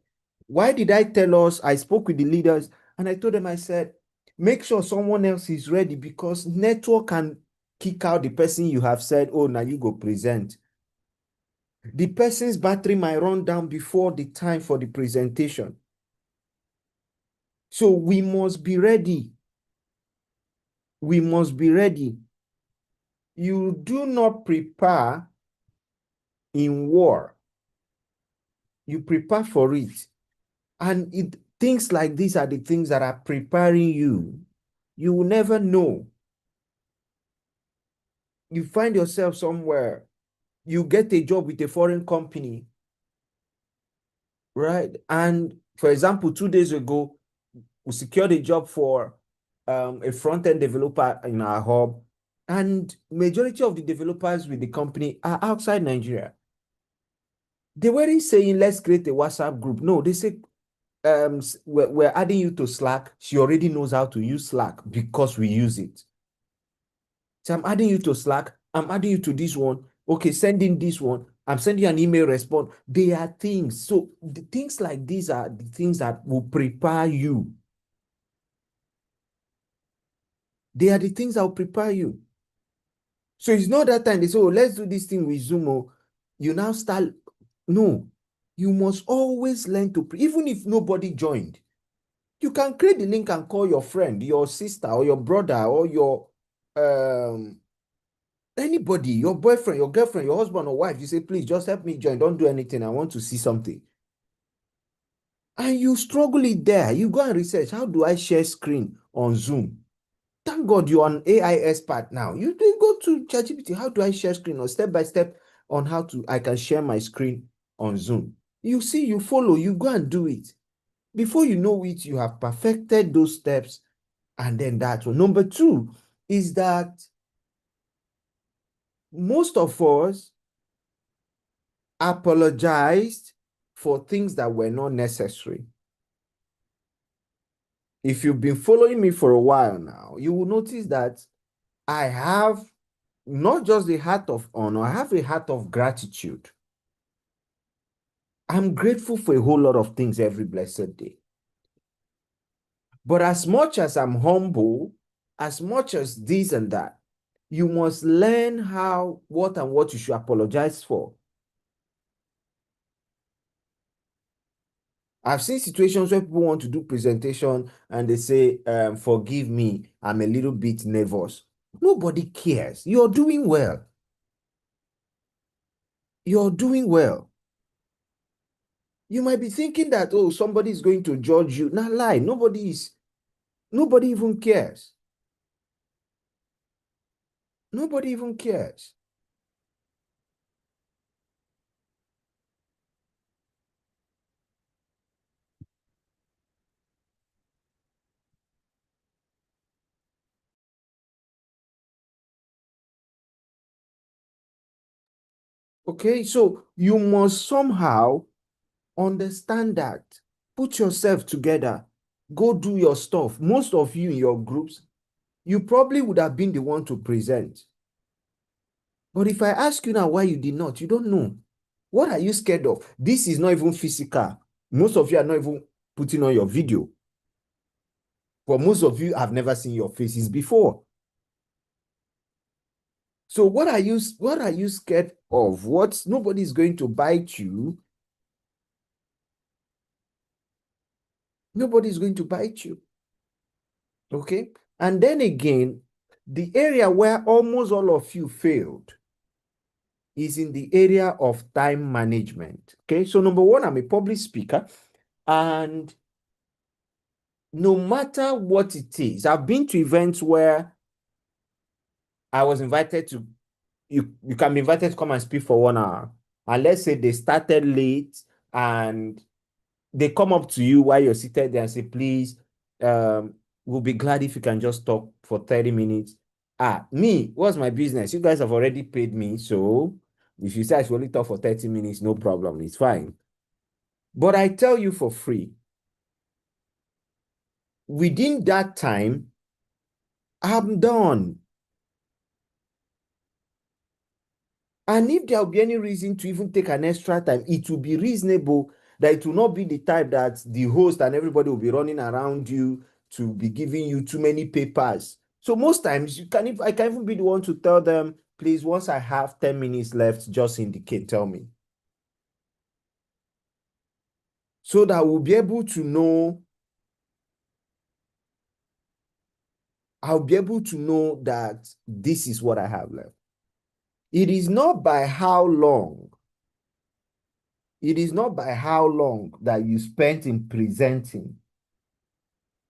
Why did I tell us? I spoke with the leaders and I told them, I said, make sure someone else is ready, because network can kick out the person you have said, oh, now you go present. The person's battery might run down before the time for the presentation. So we must be ready. We must be ready. You do not prepare in war. You prepare for it. And things like these are the things that are preparing you. You will never know. You find yourself somewhere, you get a job with a foreign company, right? And for example, 2 days ago, we secured a job for a front-end developer in our hub, and majority of the developers with the company are outside Nigeria. They weren't saying, let's create a WhatsApp group. No, they say, we're adding you to Slack. She already knows how to use Slack because we use it. So I'm adding you to Slack. I'm adding you to this one. Okay, sending this one. I'm sending you an email response. They are things. So the things like these are the things that will prepare you. They are the things that will prepare you. So it's not that time they say, oh, let's do this thing with Zoom. Oh, you now start. No, you must always learn to, even if nobody joined. You can create the link and call your friend, your sister, or your brother, or your anybody, your boyfriend, your girlfriend, your husband or wife. You say, please just help me join. Don't do anything. I want to see something. And you struggle it there. You go and research, how do I share screen on Zoom? Thank God you're an AI expert now. You go to ChatGPT, how do I share screen, or step by step on how I can share my screen on Zoom. You see, you follow, you go and do it. Before you know it, you have perfected those steps. And then that's one. Number two is that most of us apologized for things that were not necessary. If you've been following me for a while now, you will notice that I have not just a heart of honor, I have a heart of gratitude. I'm grateful for a whole lot of things every blessed day. But as much as I'm humble, as much as this and that, you must learn what you should apologize for. I've seen situations where people want to do presentation and they say, forgive me, I'm a little bit nervous. Nobody cares. You're doing well. You're doing well. You might be thinking that, oh, somebody is going to judge you. Not lie. Nobody even cares. Nobody even cares. Okay, so you must somehow understand that. Put yourself together. Go do your stuff. Most of you in your groups, you probably would have been the one to present. But if I ask you now why you did not, you don't know. What are you scared of? This is not even physical. Most of you are not even putting on your video. But most of you have never seen your faces before. So what are you scared of? Nobody's going to bite you. Nobody's going to bite you. Okay? And then again, the area where almost all of you failed is in the area of time management. Okay? So number one, I'm a public speaker, and no matter what it is, I've been to events where I was invited to, you can be invited to come and speak for 1 hour. And let's say they started late and they come up to you while you're seated there and say, please, we'll be glad if you can just talk for 30 minutes. Me, what's my business? You guys have already paid me. So if you say I should only talk for 30 minutes, no problem. It's fine. But I tell you for free, within that time, I'm done. And if there will be any reason to even take an extra time, it will be reasonable, that it will not be the time that the host and everybody will be running around you to be giving you too many papers. So most times I can even be the one to tell them, please, once I have 10 minutes left, just indicate, tell me. So that we'll be able to know, I'll be able to know that this is what I have left. It is not by how long. It is not by how long that you spent in presenting.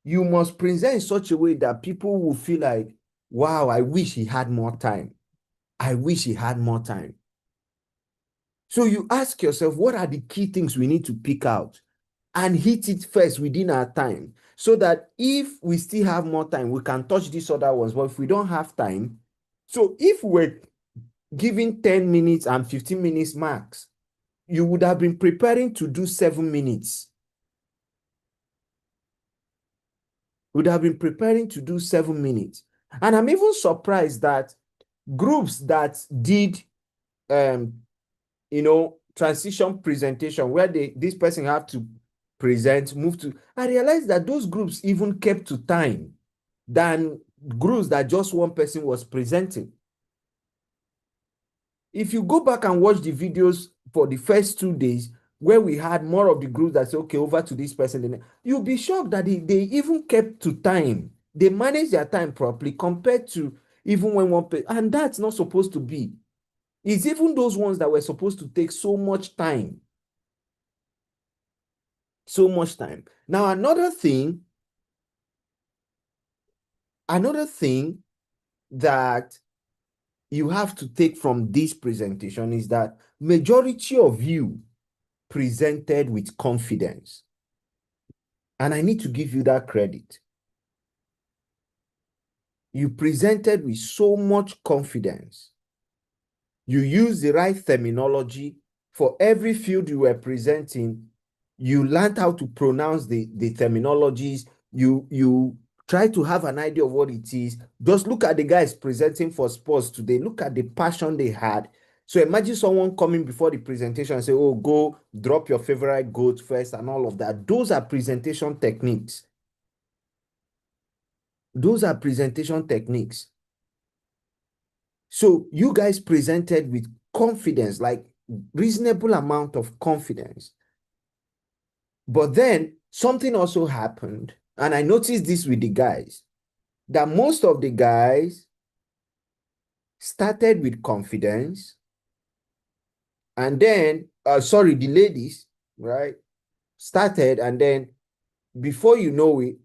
You must present in such a way that people will feel like, wow, I wish he had more time. I wish he had more time. So you ask yourself, what are the key things we need to pick out and hit it first within our time, so that if we still have more time, we can touch these other ones. But if we don't have time, so if we're giving 10 minutes and 15 minutes max, you would have been preparing to do 7 minutes. Would have been preparing to do 7 minutes. And I'm even surprised that groups that did, transition presentation, where this person have to present, move to, I realized that those groups even kept to time than groups that just one person was presenting. If you go back and watch the videos for the first 2 days, where we had more of the groups that say, okay, over to this person, then you'll be shocked that they even kept to time. They managed their time properly compared to even when one person, and that's not supposed to be. It's even those ones that were supposed to take so much time. So much time. Now, another thing that you have to take from this presentation is that majority of you presented with confidence. And I need to give you that credit. You presented with so much confidence. You used the right terminology. For every field you were presenting, you learned how to pronounce the terminologies. You try to have an idea of what it is. Just look at the guys presenting for sports today. Look at the passion they had. So imagine someone coming before the presentation and say, oh, go drop your favorite goat first and all of that. Those are presentation techniques. Those are presentation techniques. So you guys presented with confidence, like reasonable amount of confidence. But then something also happened, and I noticed this with the guys, that most of the guys started with confidence, and then, the ladies, right, started, and then before you know it,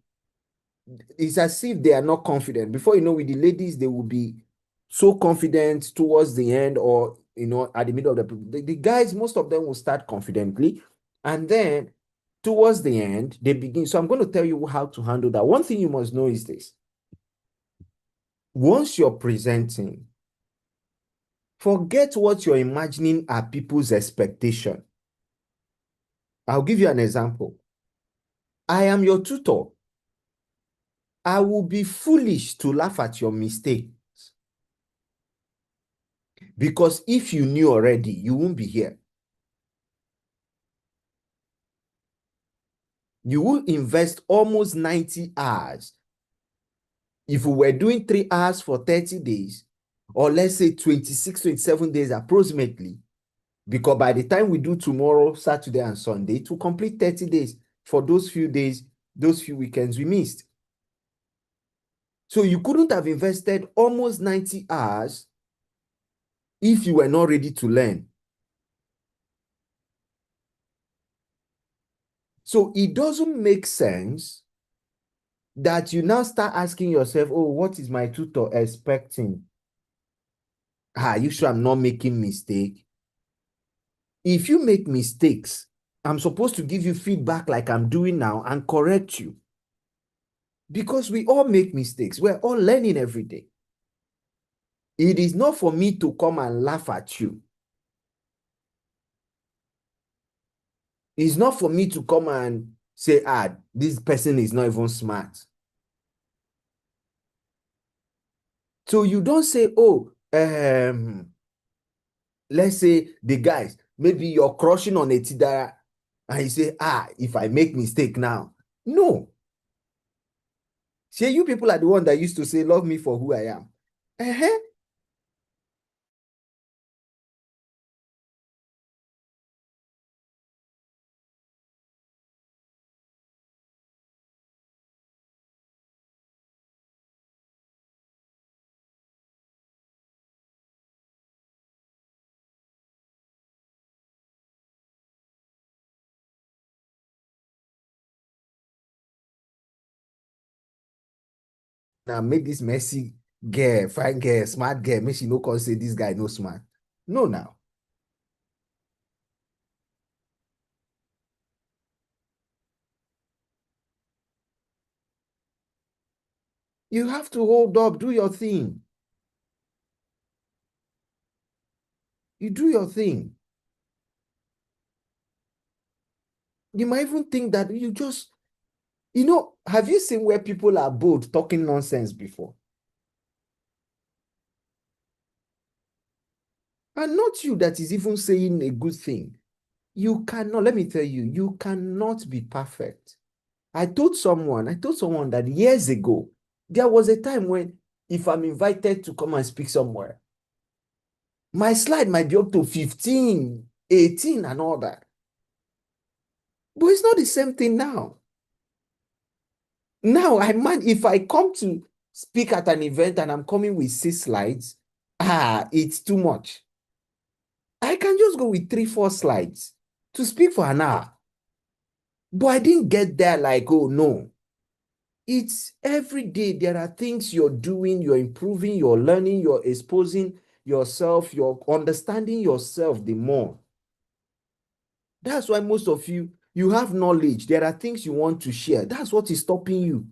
it's as if they are not confident. Before you know it, the ladies, they will be so confident towards the end, or, at the middle of the guys, most of them will start confidently, and then towards the end, they begin. So I'm going to tell you how to handle that. One thing you must know is this. Once you're presenting, Forget what you're imagining are people's expectation. I'll give you an example. I am your tutor. I will be foolish to laugh at your mistakes. Because if you knew already, you won't be here. You will invest almost 90 hours. If we were doing 3 hours for 30 days, or let's say 26, 27 days approximately, because by the time we do tomorrow, Saturday and Sunday, to complete 30 days for those few days, those few weekends we missed. So you couldn't have invested almost 90 hours if you were not ready to learn. So it doesn't make sense that you now start asking yourself, oh, what is my tutor expecting? Are you sure I'm not making mistake? If you make mistakes, I'm supposed to give you feedback like I'm doing now and correct you. Because we all make mistakes. We're all learning every day. It is not for me to come and laugh at you. It's not for me to come and say, this person is not even smart. So you don't say, oh, let's say the guys, maybe you're crushing on a Tidara and you say, if I make mistake now. No. See, you people are the one that used to say, love me for who I am. Now make this messy girl, fine girl, smart girl, make she no come say this guy no smart. No, now. You have to hold up, do your thing. You do your thing. You might even think that you just, have you seen where people are bold talking nonsense before? And not you that is even saying a good thing. You cannot, let me tell you, you cannot be perfect. I told someone that years ago, there was a time when if I'm invited to come and speak somewhere, my slide might be up to 15, 18 and all that. But it's not the same thing now. Now, if I come to speak at an event and I'm coming with 6 slides, it's too much. I can just go with 3, 4 slides to speak for an hour. But I didn't get there like, oh no. It's every day there are things you're doing, you're improving, you're learning, you're exposing yourself, you're understanding yourself the more. That's why most of you have knowledge. There are things you want to share. That's what is stopping you.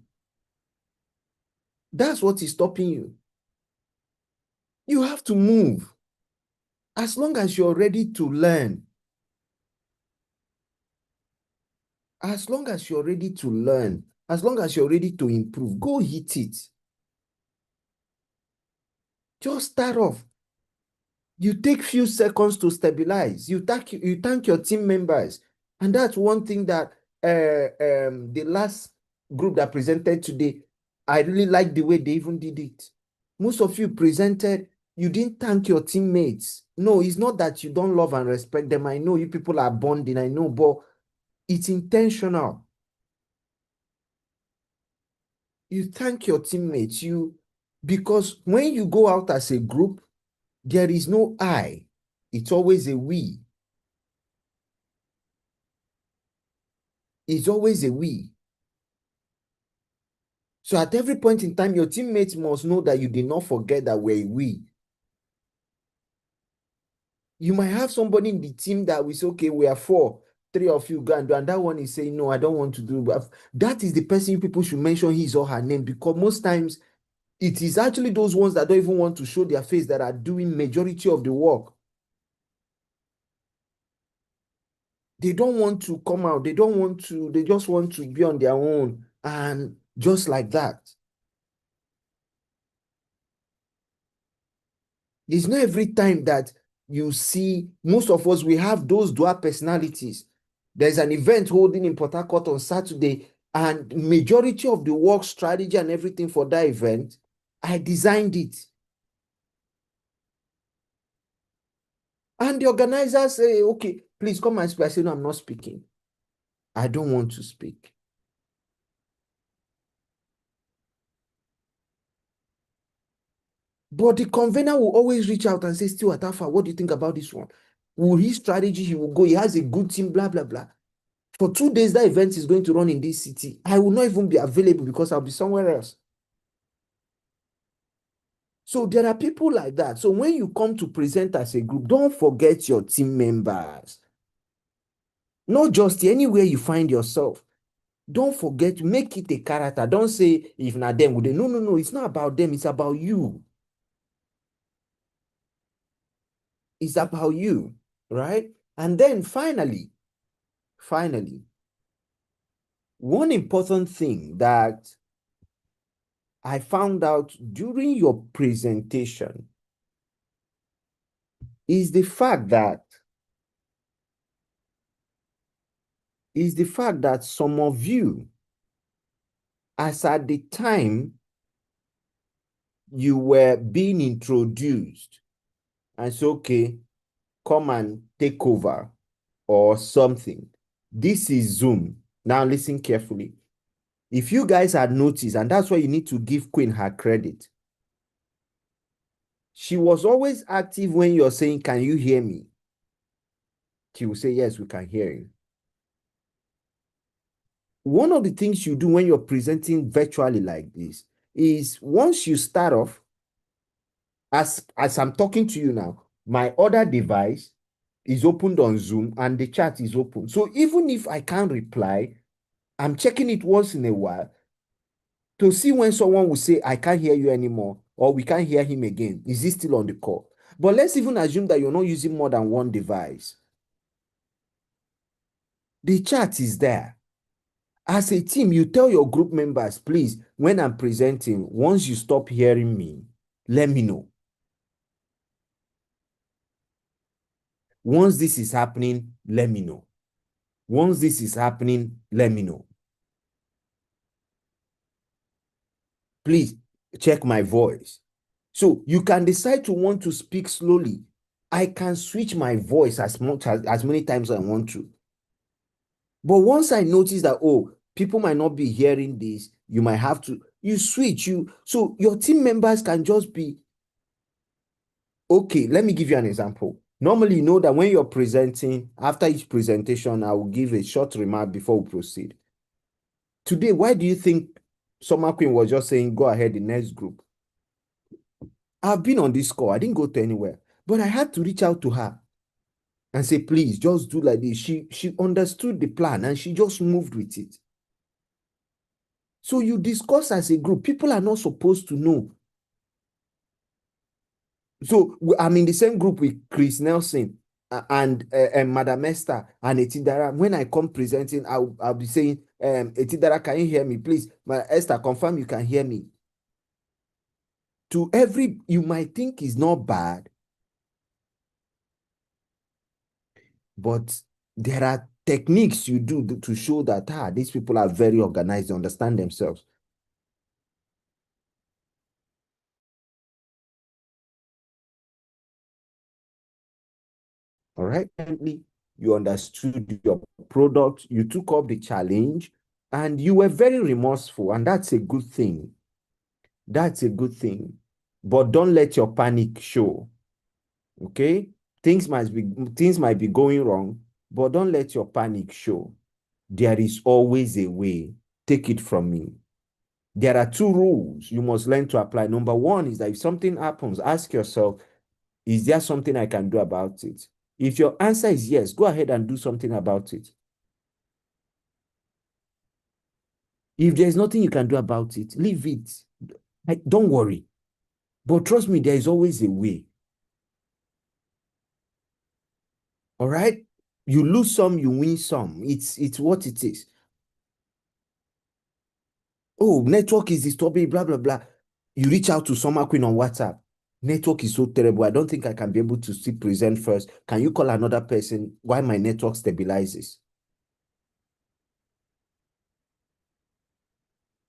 That's what is stopping you. You have to move. As long as you're ready to learn. As long as you're ready to learn. As long as you're ready to improve, go hit it. Just start off. You take few seconds to stabilize. You thank your team members. And that's one thing that the last group that presented today, I really like the way they even did it. Most of you presented, you didn't thank your teammates. No, it's not that you don't love and respect them. I know you people are bonding, I know, but it's intentional. You thank your teammates, because when you go out as a group, there is no I. It's always a we. It's always a we. So at every point in time, your teammates must know that you did not forget that we're a we. You might have somebody in the team that we say, okay, we are 4, 3 of you go and do, and that one is saying, no, I don't want to do. But that is the person you people should mention his or her name, because most times it is actually those ones that don't even want to show their face that are doing majority of the work. They don't want to come out. They don't want to, they just want to be on their own. And just like that. It's not every time that you see, most of us, we have those dual personalities. There's an event holding in Port Harcourt on Saturday, and majority of the work strategy and everything for that event, I designed it. And the organizers say, okay, please come and speak. I say, no, I'm not speaking. I don't want to speak. But the convener will always reach out and say, Stewart Alpha, what do you think about this one? Will his strategy, he will go, he has a good team, blah, blah, blah. For 2 days, that event is going to run in this city. I will not even be available because I'll be somewhere else. So there are people like that. So when you come to present as a group, don't forget your team members. Not just anywhere you find yourself. Don't forget, make it a character. Don't say, if not them, would they? No, no, no. It's not about them. It's about you. It's about you, right? And then finally, one important thing that I found out during your presentation is the fact that some of you, as at the time you were being introduced, and say, okay, come and take over or something. This is Zoom. Now listen carefully. If you guys had noticed, and that's why you need to give Queen her credit, she was always active when you're saying, can you hear me? She will say, yes, we can hear you. One of the things you do when you're presenting virtually like this is once you start off, as I'm talking to you now, my other device is opened on Zoom and the chat is open. So even if I can't reply, I'm checking it once in a while to see when someone will say, I can't hear you anymore, or we can't hear him again. Is he still on the call? But let's even assume that you're not using more than one device. The chat is there. As a team, you tell your group members, please, when I'm presenting, once you stop hearing me, let me know. Once this is happening, let me know. Once this is happening, let me know. Please check my voice. So you can decide to want to speak slowly. I can switch my voice as many times as I want to. But once I notice that, oh, people might not be hearing this, you might have to, you switch. So your team members can just be, okay, let me give you an example. Normally, you know that when you're presenting, after each presentation, I will give a short remark before we proceed. Today, why do you think Summer Queen was just saying, go ahead, the next group? I've been on this call. I didn't go to anywhere. But I had to reach out to her and say, please, just do like this. She understood the plan and she just moved with it. So you discuss as a group. People are not supposed to know. So I'm in the same group with Chris Nelson and Madam Esther and Etidara. When I come presenting, I'll be saying, Etidara, can you hear me? Please, Esther, confirm you can hear me. To every, you might think is not bad, but there are techniques you do to show that these people are very organized, they understand themselves. All right, you understood your product, you took up the challenge, and you were very remorseful, and that's a good thing. That's a good thing. But don't let your panic show. Okay? Things might be going wrong, but don't let your panic show. There is always a way. Take it from me. There are 2 rules you must learn to apply. Number 1 is that if something happens, ask yourself, is there something I can do about it? If your answer is yes, go ahead and do something about it. If there's nothing you can do about it, leave it. Don't worry. But trust me, there is always a way. All right? You lose some, you win some. It's what it is. Oh, network is disturbing, blah, blah, blah. You reach out to Summer Queen on WhatsApp. Network is so terrible. I don't think I can be able to still present first. Can you call another person while my network stabilizes?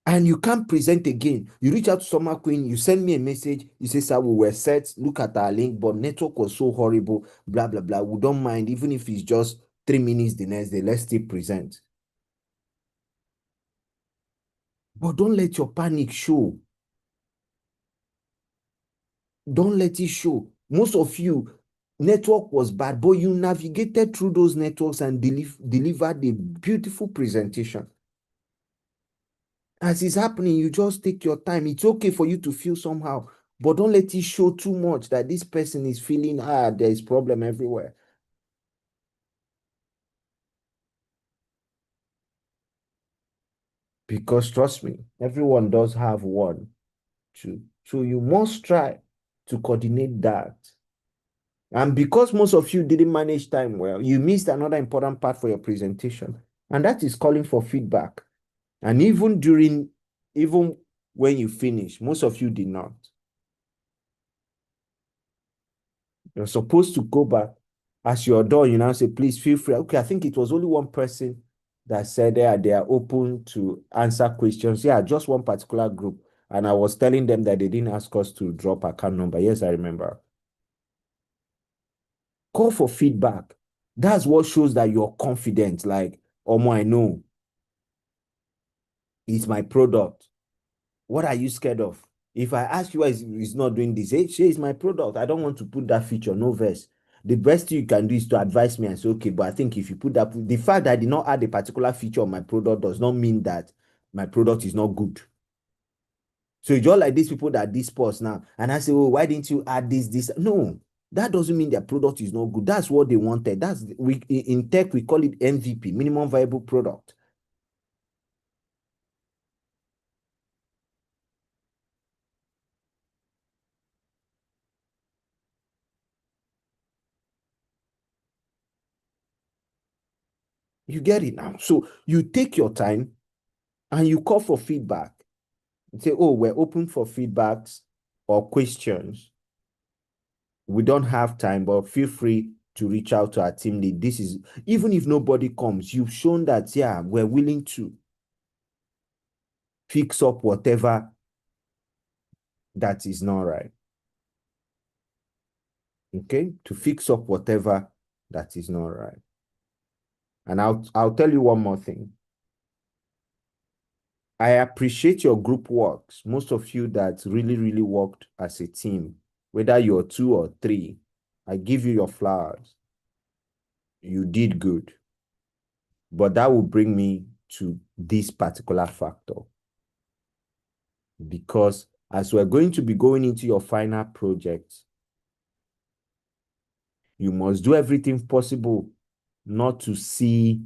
And you can't present again. You reach out to Summer Queen, you send me a message, you say, sir, we were set, look at our link, but network was so horrible, blah, blah, blah. We don't mind, even if it's just 3 minutes the next day, let's still present. But don't let your panic show. Don't let it show. Most of you, network was bad, but you navigated through those networks and delivered a beautiful presentation. As it's happening, you just take your time. It's okay for you to feel somehow, but don't let it show too much that this person is feeling, there is problem everywhere. Because trust me, everyone does have one, two. So you must try to coordinate that. And because most of you didn't manage time well, you missed another important part for your presentation, and that is calling for feedback. And even when you finish, most of you did not. You're supposed to go back. As you're done, you now say, please feel free. Okay, I think it was only one person that said they are open to answer questions. Yeah, just one particular group. And I was telling them that they didn't ask us to drop account number. Yes, I remember. Call for feedback. That's what shows that you're confident. Like, Omo, I know. It's my product. What are you scared of? If I ask you why it's not doing this, hey, it's my product. I don't want to put that feature, no verse. The best thing you can do is to advise me and say, okay, but I think if you put that, the fact that I did not add a particular feature on my product does not mean that my product is not good. So it's just like these people that dispose now. And I say, oh, why didn't you add this? No, that doesn't mean their product is not good. That's what they wanted. In tech, we call it MVP, minimum viable product. You get it now. So you take your time and you call for feedback. You say, oh, we're open for feedbacks or questions. We don't have time, but feel free to reach out to our team lead. This is, even if nobody comes, you've shown that, yeah, we're willing to fix up whatever that is not right. Okay? To fix up whatever that is not right. And I'll tell you one more thing. I appreciate your group works. Most of you that really, really worked as a team, whether you're 2 or 3, I give you your flowers. You did good. But that will bring me to this particular factor. Because as we're going to be going into your final project, you must do everything possible not to see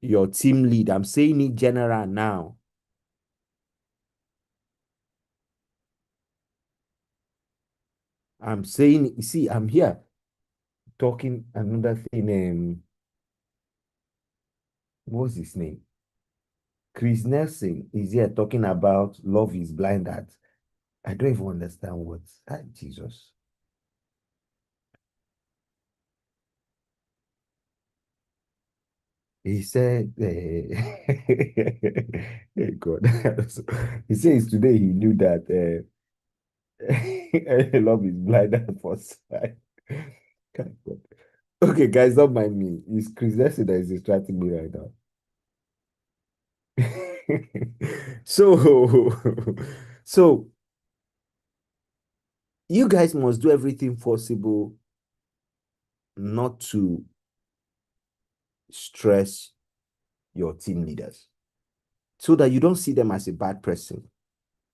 your team lead. I'm saying it general now. I'm saying, you see, I'm here talking another thing. What's his name? Chris Nelson is here talking about love is blind. That I don't even understand what's that. Jesus. He said, hey God. He says today he knew that love is blind at first sight. Okay, guys, don't mind me. It's Chris Nelson that is distracting me right now. So you guys must do everything possible not to stress your team leaders so that you don't see them as a bad person.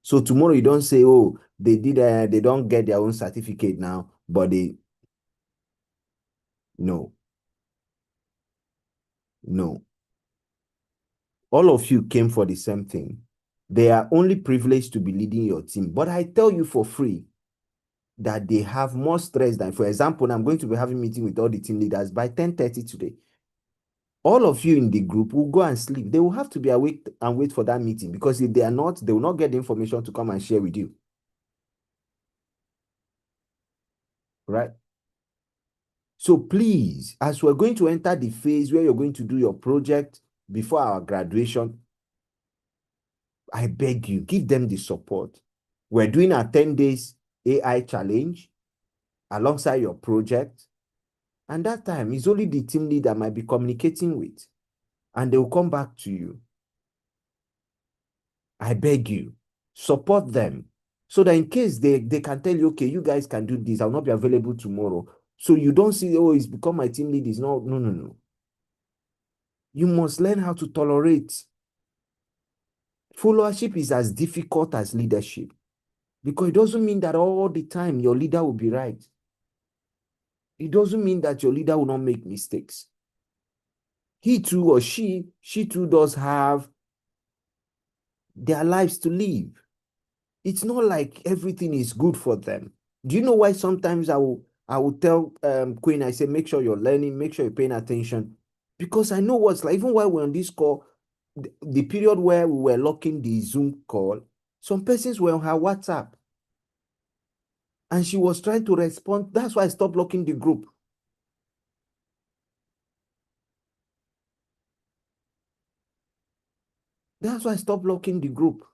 So tomorrow you don't say, oh, they don't get their own certificate now, but no. All of you came for the same thing. They are only privileged to be leading your team. But I tell you for free that they have more stress than, for example, I'm going to be having a meeting with all the team leaders by 10:30 today. All of you in the group will go and sleep. They will have to be awake and wait for that meeting, because if they are not, they will not get the information to come and share with you. Right? So please, as we're going to enter the phase where you're going to do your project before our graduation, I beg you, give them the support. We're doing a 10 days AI challenge alongside your project. And that time is only the team leader might be communicating with, and they will come back to you. I beg you, support them so that in case they can tell you, okay, you guys can do this, I'll not be available tomorrow. So you don't see, oh, it's become my team lead. No. You must learn how to tolerate. Followership is as difficult as leadership, because it doesn't mean that all the time your leader will be right. It doesn't mean that your leader will not make mistakes. He too, or she too does have their lives to live. It's not like everything is good for them. Do you know why sometimes I will tell Queen, I say, make sure you're learning, make sure you're paying attention, because I know what's like. Even while we're on this call, the period where we were locking the Zoom call, some persons were on her WhatsApp and she was trying to respond. That's why I stopped locking the group. That's why I stopped locking the group.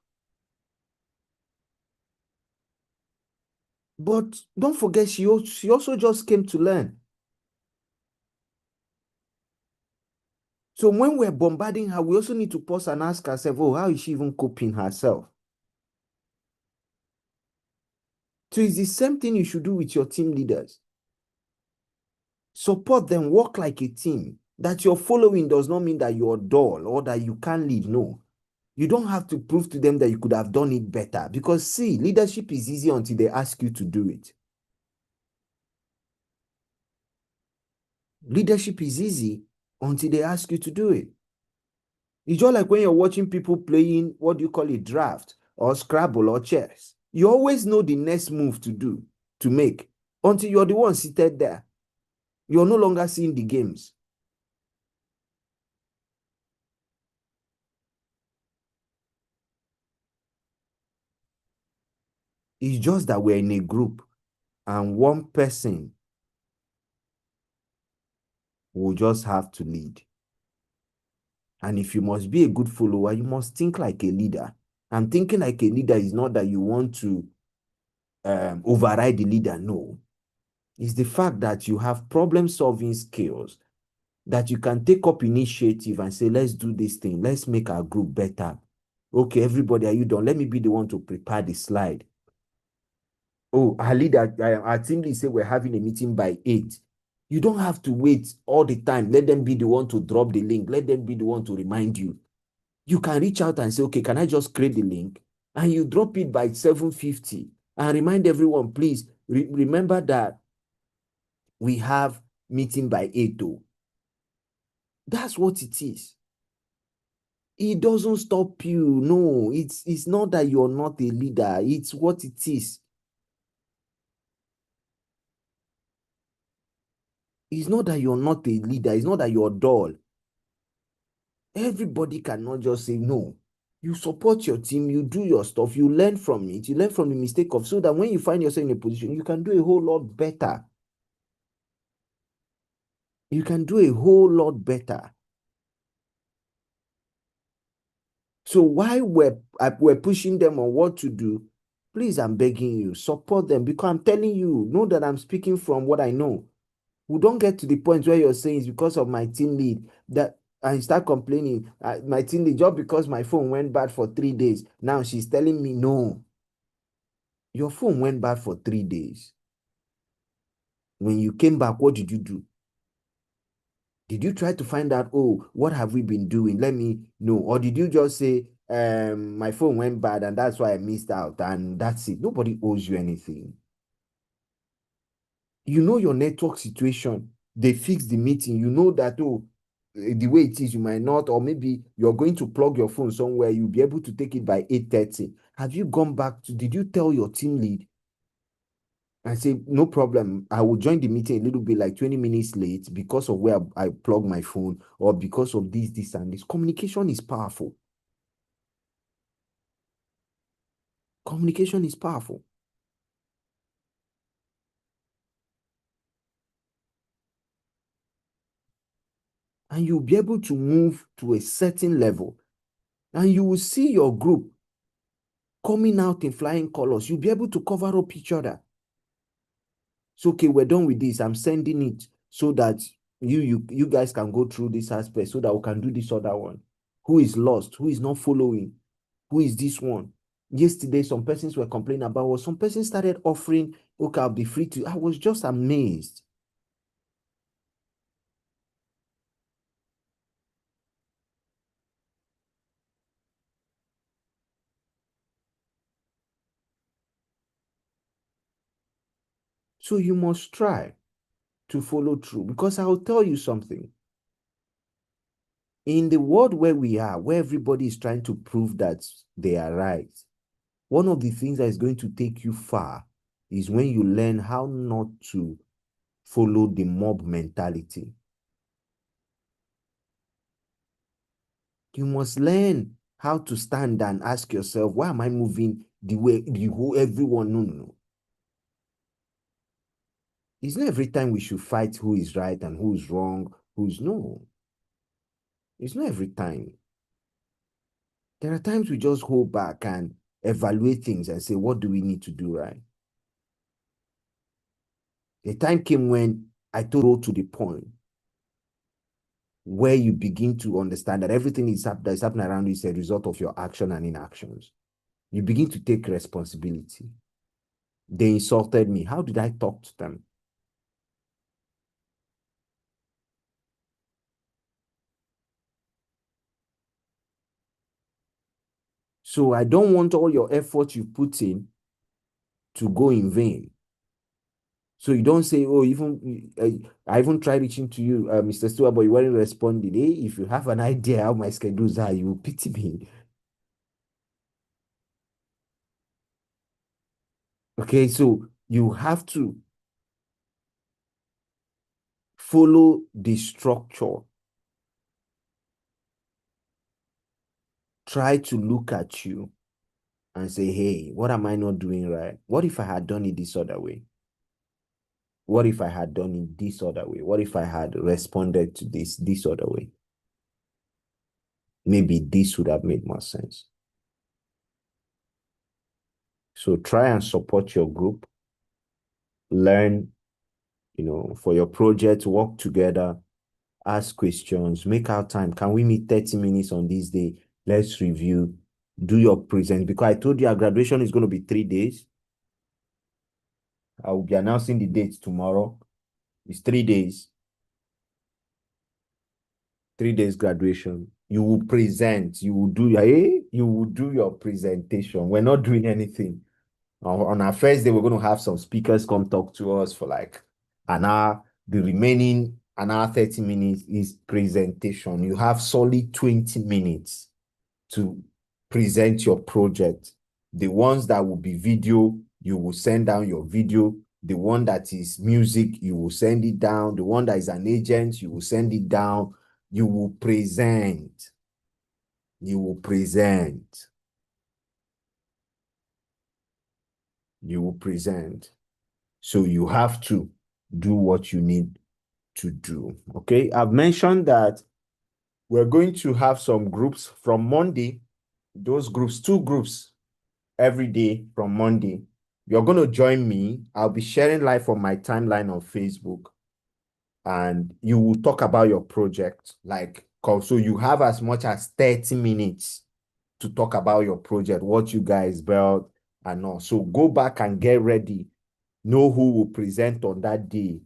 But don't forget, she also just came to learn. So when we're bombarding her, we also need to pause and ask ourselves, oh, how is she even coping herself? So it's the same thing you should do with your team leaders. Support them, work like a team. That you're following does not mean that you're dull or that you can't lead. No. You don't have to prove to them that you could have done it better. Because see, leadership is easy until they ask you to do it. Leadership is easy until they ask you to do it. It's just like when you're watching people playing, what do you call it, draft or Scrabble or chess. You always know the next move to make, until you're the one seated there. You're no longer seeing the games. It's just that we're in a group and one person will just have to lead. And if you must be a good follower, you must think like a leader. And thinking like a leader is not that you want to override the leader. No. It's the fact that you have problem-solving skills, that you can take up initiative and say, let's do this thing. Let's make our group better. Okay, everybody, are you done? Let me be the one to prepare the slide. Oh, our leader, our team lead say we're having a meeting by 8. You don't have to wait all the time. Let them be the one to drop the link. Let them be the one to remind you. You can reach out and say, okay, can I just create the link? And you drop it by 7:50 and remind everyone, please, remember that we have meeting by 8. That's what it is. It doesn't stop you. No, it's not that you're not a leader. It's what it is. It's not that you're not a leader. It's not that you're dull. Everybody cannot just say no. You support your team, you do your stuff, you learn from it, you learn from the mistake of, so that when you find yourself in a position, you can do a whole lot better. You can do a whole lot better. So while we're pushing them on what to do, please, I'm begging you, support them, because I'm telling you, know that I'm speaking from what I know. We don't get to the point where you're saying it's because of my team lead that I start complaining. My team lead, just because my phone went bad for 3 days, now she's telling me no. Your phone went bad for 3 days. When you came back, what did you do? Did you try to find out, oh, what have we been doing? Let me know. Or did you just say, my phone went bad and that's why I missed out and that's it? Nobody owes you anything. You know your network situation. They fixed the meeting. You know that, oh, the way it is, you might not, or maybe you're going to plug your phone somewhere, you'll be able to take it by 8:30. Have you gone back to, did you tell your team lead and say, no problem, I will join the meeting a little bit like 20 minutes late because of where I plug my phone, or because of this, and this? Communication is powerful. Communication is powerful. And you'll be able to move to a certain level. And you will see your group coming out in flying colors. You'll be able to cover up each other. So, okay, we're done with this. I'm sending it so that you guys can go through this aspect so that we can do this other one. Who is lost? Who is not following? Who is this one? Yesterday, some persons were complaining about what some persons started offering, okay, I'll be free to. I was just amazed. So you must try to follow through, because I'll tell you something. In the world where we are, where everybody is trying to prove that they are right, one of the things that is going to take you far is when you learn how not to follow the mob mentality. You must learn how to stand and ask yourself, why am I moving the way everyone? No. It's not every time we should fight who is right and who is wrong, no. It's not every time. There are times we just hold back and evaluate things and say, what do we need to do right? A time came when I told to the point where you begin to understand that everything that is happening around you is a result of your action and inactions. You begin to take responsibility. They insulted me. How did I talk to them? So I don't want all your effort you put in to go in vain. So you don't say, oh, I even tried reaching to you, Mr. Stewart, but you weren't responding. Hey, if you have an idea how my schedules are, you will pity me. Okay, so you have to follow the structure. Try to look at you and say, hey, what am I not doing right? What if I had done it this other way? What if I had done it this other way? What if I had responded to this other way? Maybe this would have made more sense. So try and support your group. Learn, for your project, work together, ask questions, make out time. Can we meet 30 minutes on this day? Let's review, do your present. Because I told you our graduation is going to be 3 days. I will be announcing the dates tomorrow. It's 3 days. 3 days graduation. You will present. You will do your presentation. We're not doing anything. On our first day, we're going to have some speakers come talk to us for like an hour. The remaining an hour, 30 minutes is presentation. You have solid 20 minutes to present your project. The ones that will be video, you will send down your video. The one that is music, you will send it down. The one that is an agent, you will send it down. You will present. You will present. You will present. So you have to do what you need to do. Okay, I've mentioned that we're going to have some groups from Monday. Those groups, 2 groups every day from Monday. You're going to join me. I'll be sharing live on my timeline on Facebook. And you will talk about your project. So you have as much as 30 minutes to talk about your project, what you guys built and all. So go back and get ready. Know who will present on that day.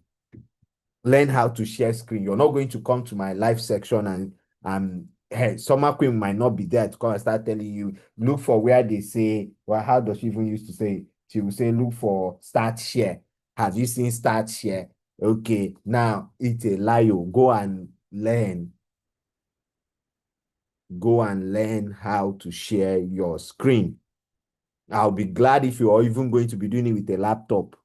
Learn how to share screen. You're not going to come to my live section and hey, Summer Queen might not be there to come and start telling you, look for where they say, well, how does she even used to say? She will say, look for start share. Have you seen start share? Okay, now it's a lie. Go and learn go and learn how to share your screen. I'll be glad if you're even going to be doing it with a laptop.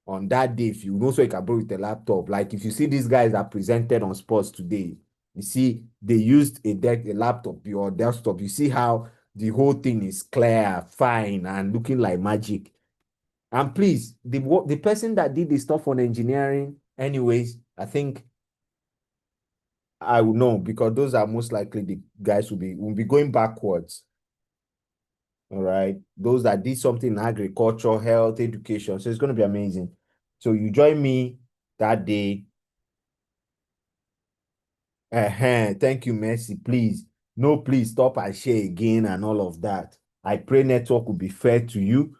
On that day, if you know, so you can bring with a laptop. Like if you see these guys that presented on sports today, you see they used a laptop or desktop. You see how the whole thing is clear, fine, and looking like magic. And please, the person that did the stuff on engineering, anyways, I think I will know, because those are most likely the guys will be going backwards. All right. Those that did something in agriculture, health, education. So it's going to be amazing. So you join me that day. Thank you, Mercy. Please. No, please stop and share again and all of that. I pray network will be fair to you.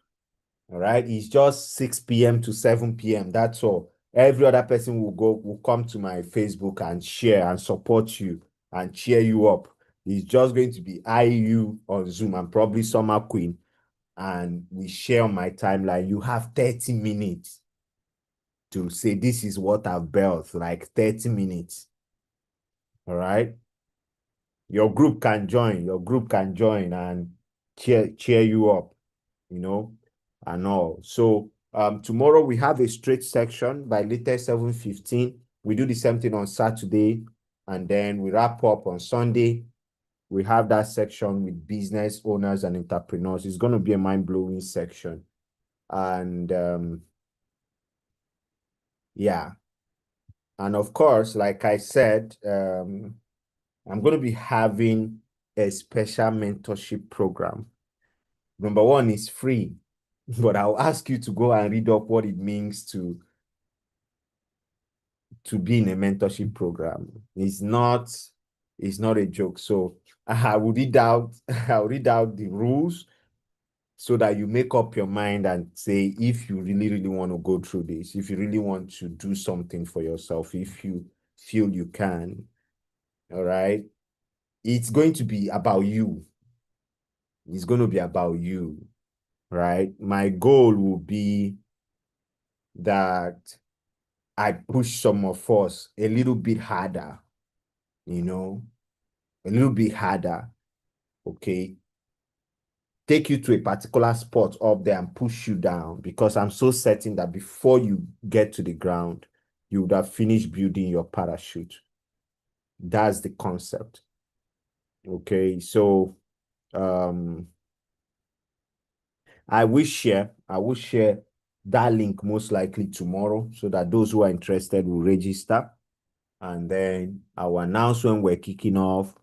All right. It's just 6 p.m. to 7 p.m. That's all. Every other person will come to my Facebook and share and support you and cheer you up. It's just going to be IU on Zoom and probably Summer Queen. And we share on my timeline. You have 30 minutes to say, this is what I've built, like 30 minutes. All right. Your group can join and cheer you up, you know, and all. So tomorrow we have a straight section by latest 7:15. We do the same thing on Saturday, and then we wrap up on Sunday. We have that section with business owners and entrepreneurs. It's going to be a mind-blowing section. And yeah. And of course, like I said, I'm going to be having a special mentorship program. Number one is free, but I'll ask you to go and read up what it means to be in a mentorship program. It's not a joke. So I will I'll read out the rules so that you make up your mind and say if you really, really want to go through this, if you really want to do something for yourself, if you feel you can. All right. It's going to be about you. It's going to be about you. Right. My goal will be that I push some of us a little bit harder, you know, a little bit harder. Okay. Take you to a particular spot up there and push you down, because I'm so certain that before you get to the ground, you would have finished building your parachute. That's the concept. Okay. So, I will share that link most likely tomorrow, so that those who are interested will register. And then I will announce when we're kicking off.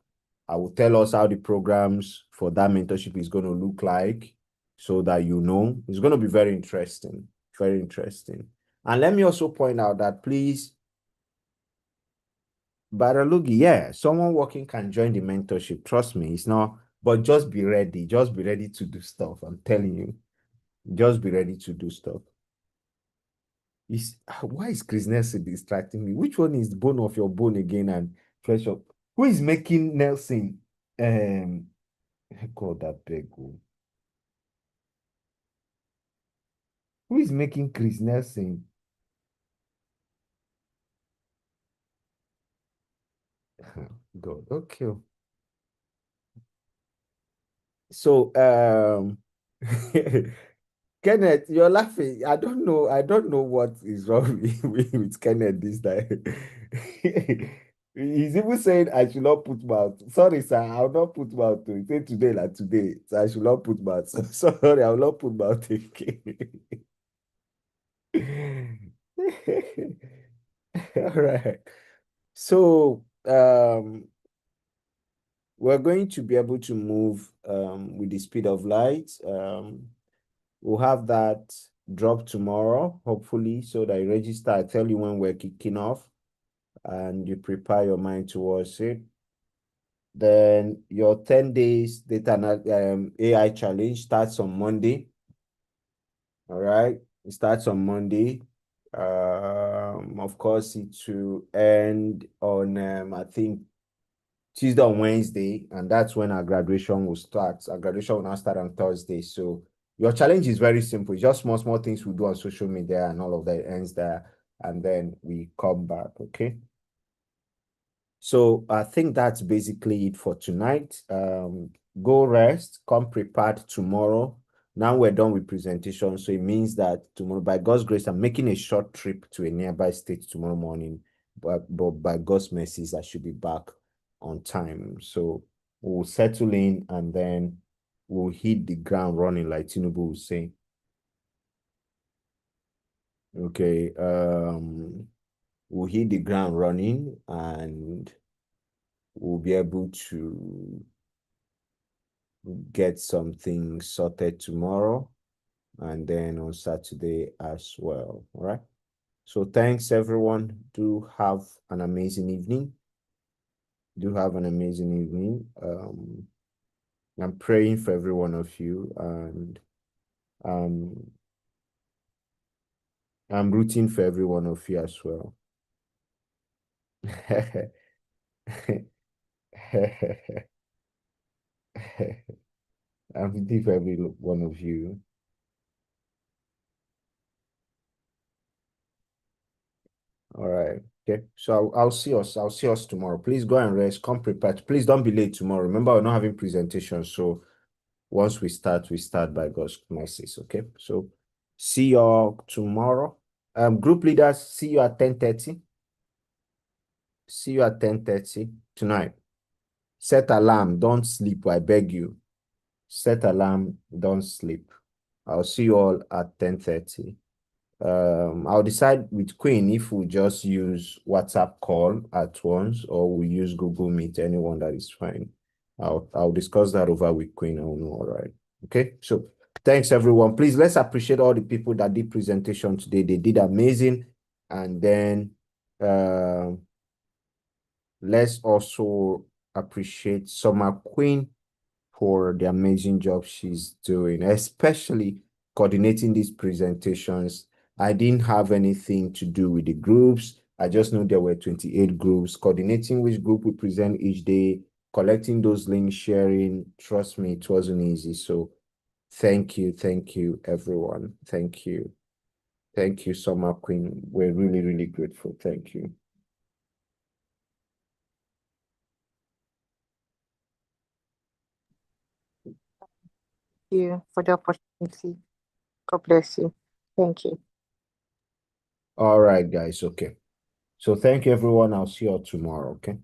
I will tell us how the programs for that mentorship is going to look like, so that you know. It's going to be very interesting. Very interesting. And let me also point out that, please, Baralugi, yeah, someone working can join the mentorship. Trust me, it's not, but just be ready. Just be ready to do stuff. I'm telling you. Just be ready to do stuff. Why is Chris Nelson distracting me? Which one is the bone of your bone again and fresh up? Who is making Nelson? God, that beg. Who is making Chris Nelson? God, okay. So, Kenneth, you're laughing. I don't know what is wrong with Kenneth this time. He's even saying I should not put mouth. Sorry, sir, I'll not put mouth. He said today like today, so I should not put mouth. So, sorry, I will not put mouth again. All right. So, we're going to be able to move with the speed of light. We'll have that drop tomorrow, hopefully, so that you register. I tell you when we're kicking off, and you prepare your mind towards it. Then your 10 days data AI challenge starts on Monday. All right, it starts on Monday. Of course, it will end on I think Tuesday or Wednesday, and that's when our graduation will start. Our graduation will now start on Thursday. So your challenge is very simple. It's just small things we do on social media and all of that ends there, and then we come back. Okay. So I think that's basically it for tonight. Go rest, come prepared tomorrow. Now we're done with presentation, so it means that tomorrow, by God's grace, I'm making a short trip to a nearby state tomorrow morning. But by God's mercies, I should be back on time. So we'll settle in and then we'll hit the ground running, like Tinubu was saying. Okay, we'll hit the ground running and we'll be able to get something sorted tomorrow and then on Saturday as well. All right. So thanks everyone. Do have an amazing evening. Do have an amazing evening. I'm praying for every one of you, and I'm rooting for every one of you as well. I'm rooting for every one of you. All right. Okay. So I'll see us. I'll see us tomorrow. Please go and rest. Come prepared. Please don't be late tomorrow. Remember, we're not having presentations. So once we start by God's mercies. Okay. So see y'all tomorrow. Group leaders, see you at 10:30. See you at 10:30 tonight. Set alarm. Don't sleep. I beg you. Set alarm. Don't sleep. I'll see you all at 10:30. I'll decide with Queen if we just use WhatsApp call at once or we use Google Meet, anyone that is fine. I'll discuss that over with Queen. I'll know. All right. Okay. So thanks everyone. Please let's appreciate all the people that did presentation today. They did amazing. And then let's also appreciate Summer Queen for the amazing job she's doing, especially coordinating these presentations. I didn't have anything to do with the groups. I just know there were 28 groups. Coordinating which group we present each day, collecting those links, sharing. Trust me, it wasn't easy. So thank you, everyone. Thank you. Thank you, Summer Queen. We're really, really grateful. Thank you. You for the opportunity. God bless you. Thank you. All right, guys. Okay. So thank you, everyone. I'll see you all tomorrow. Okay.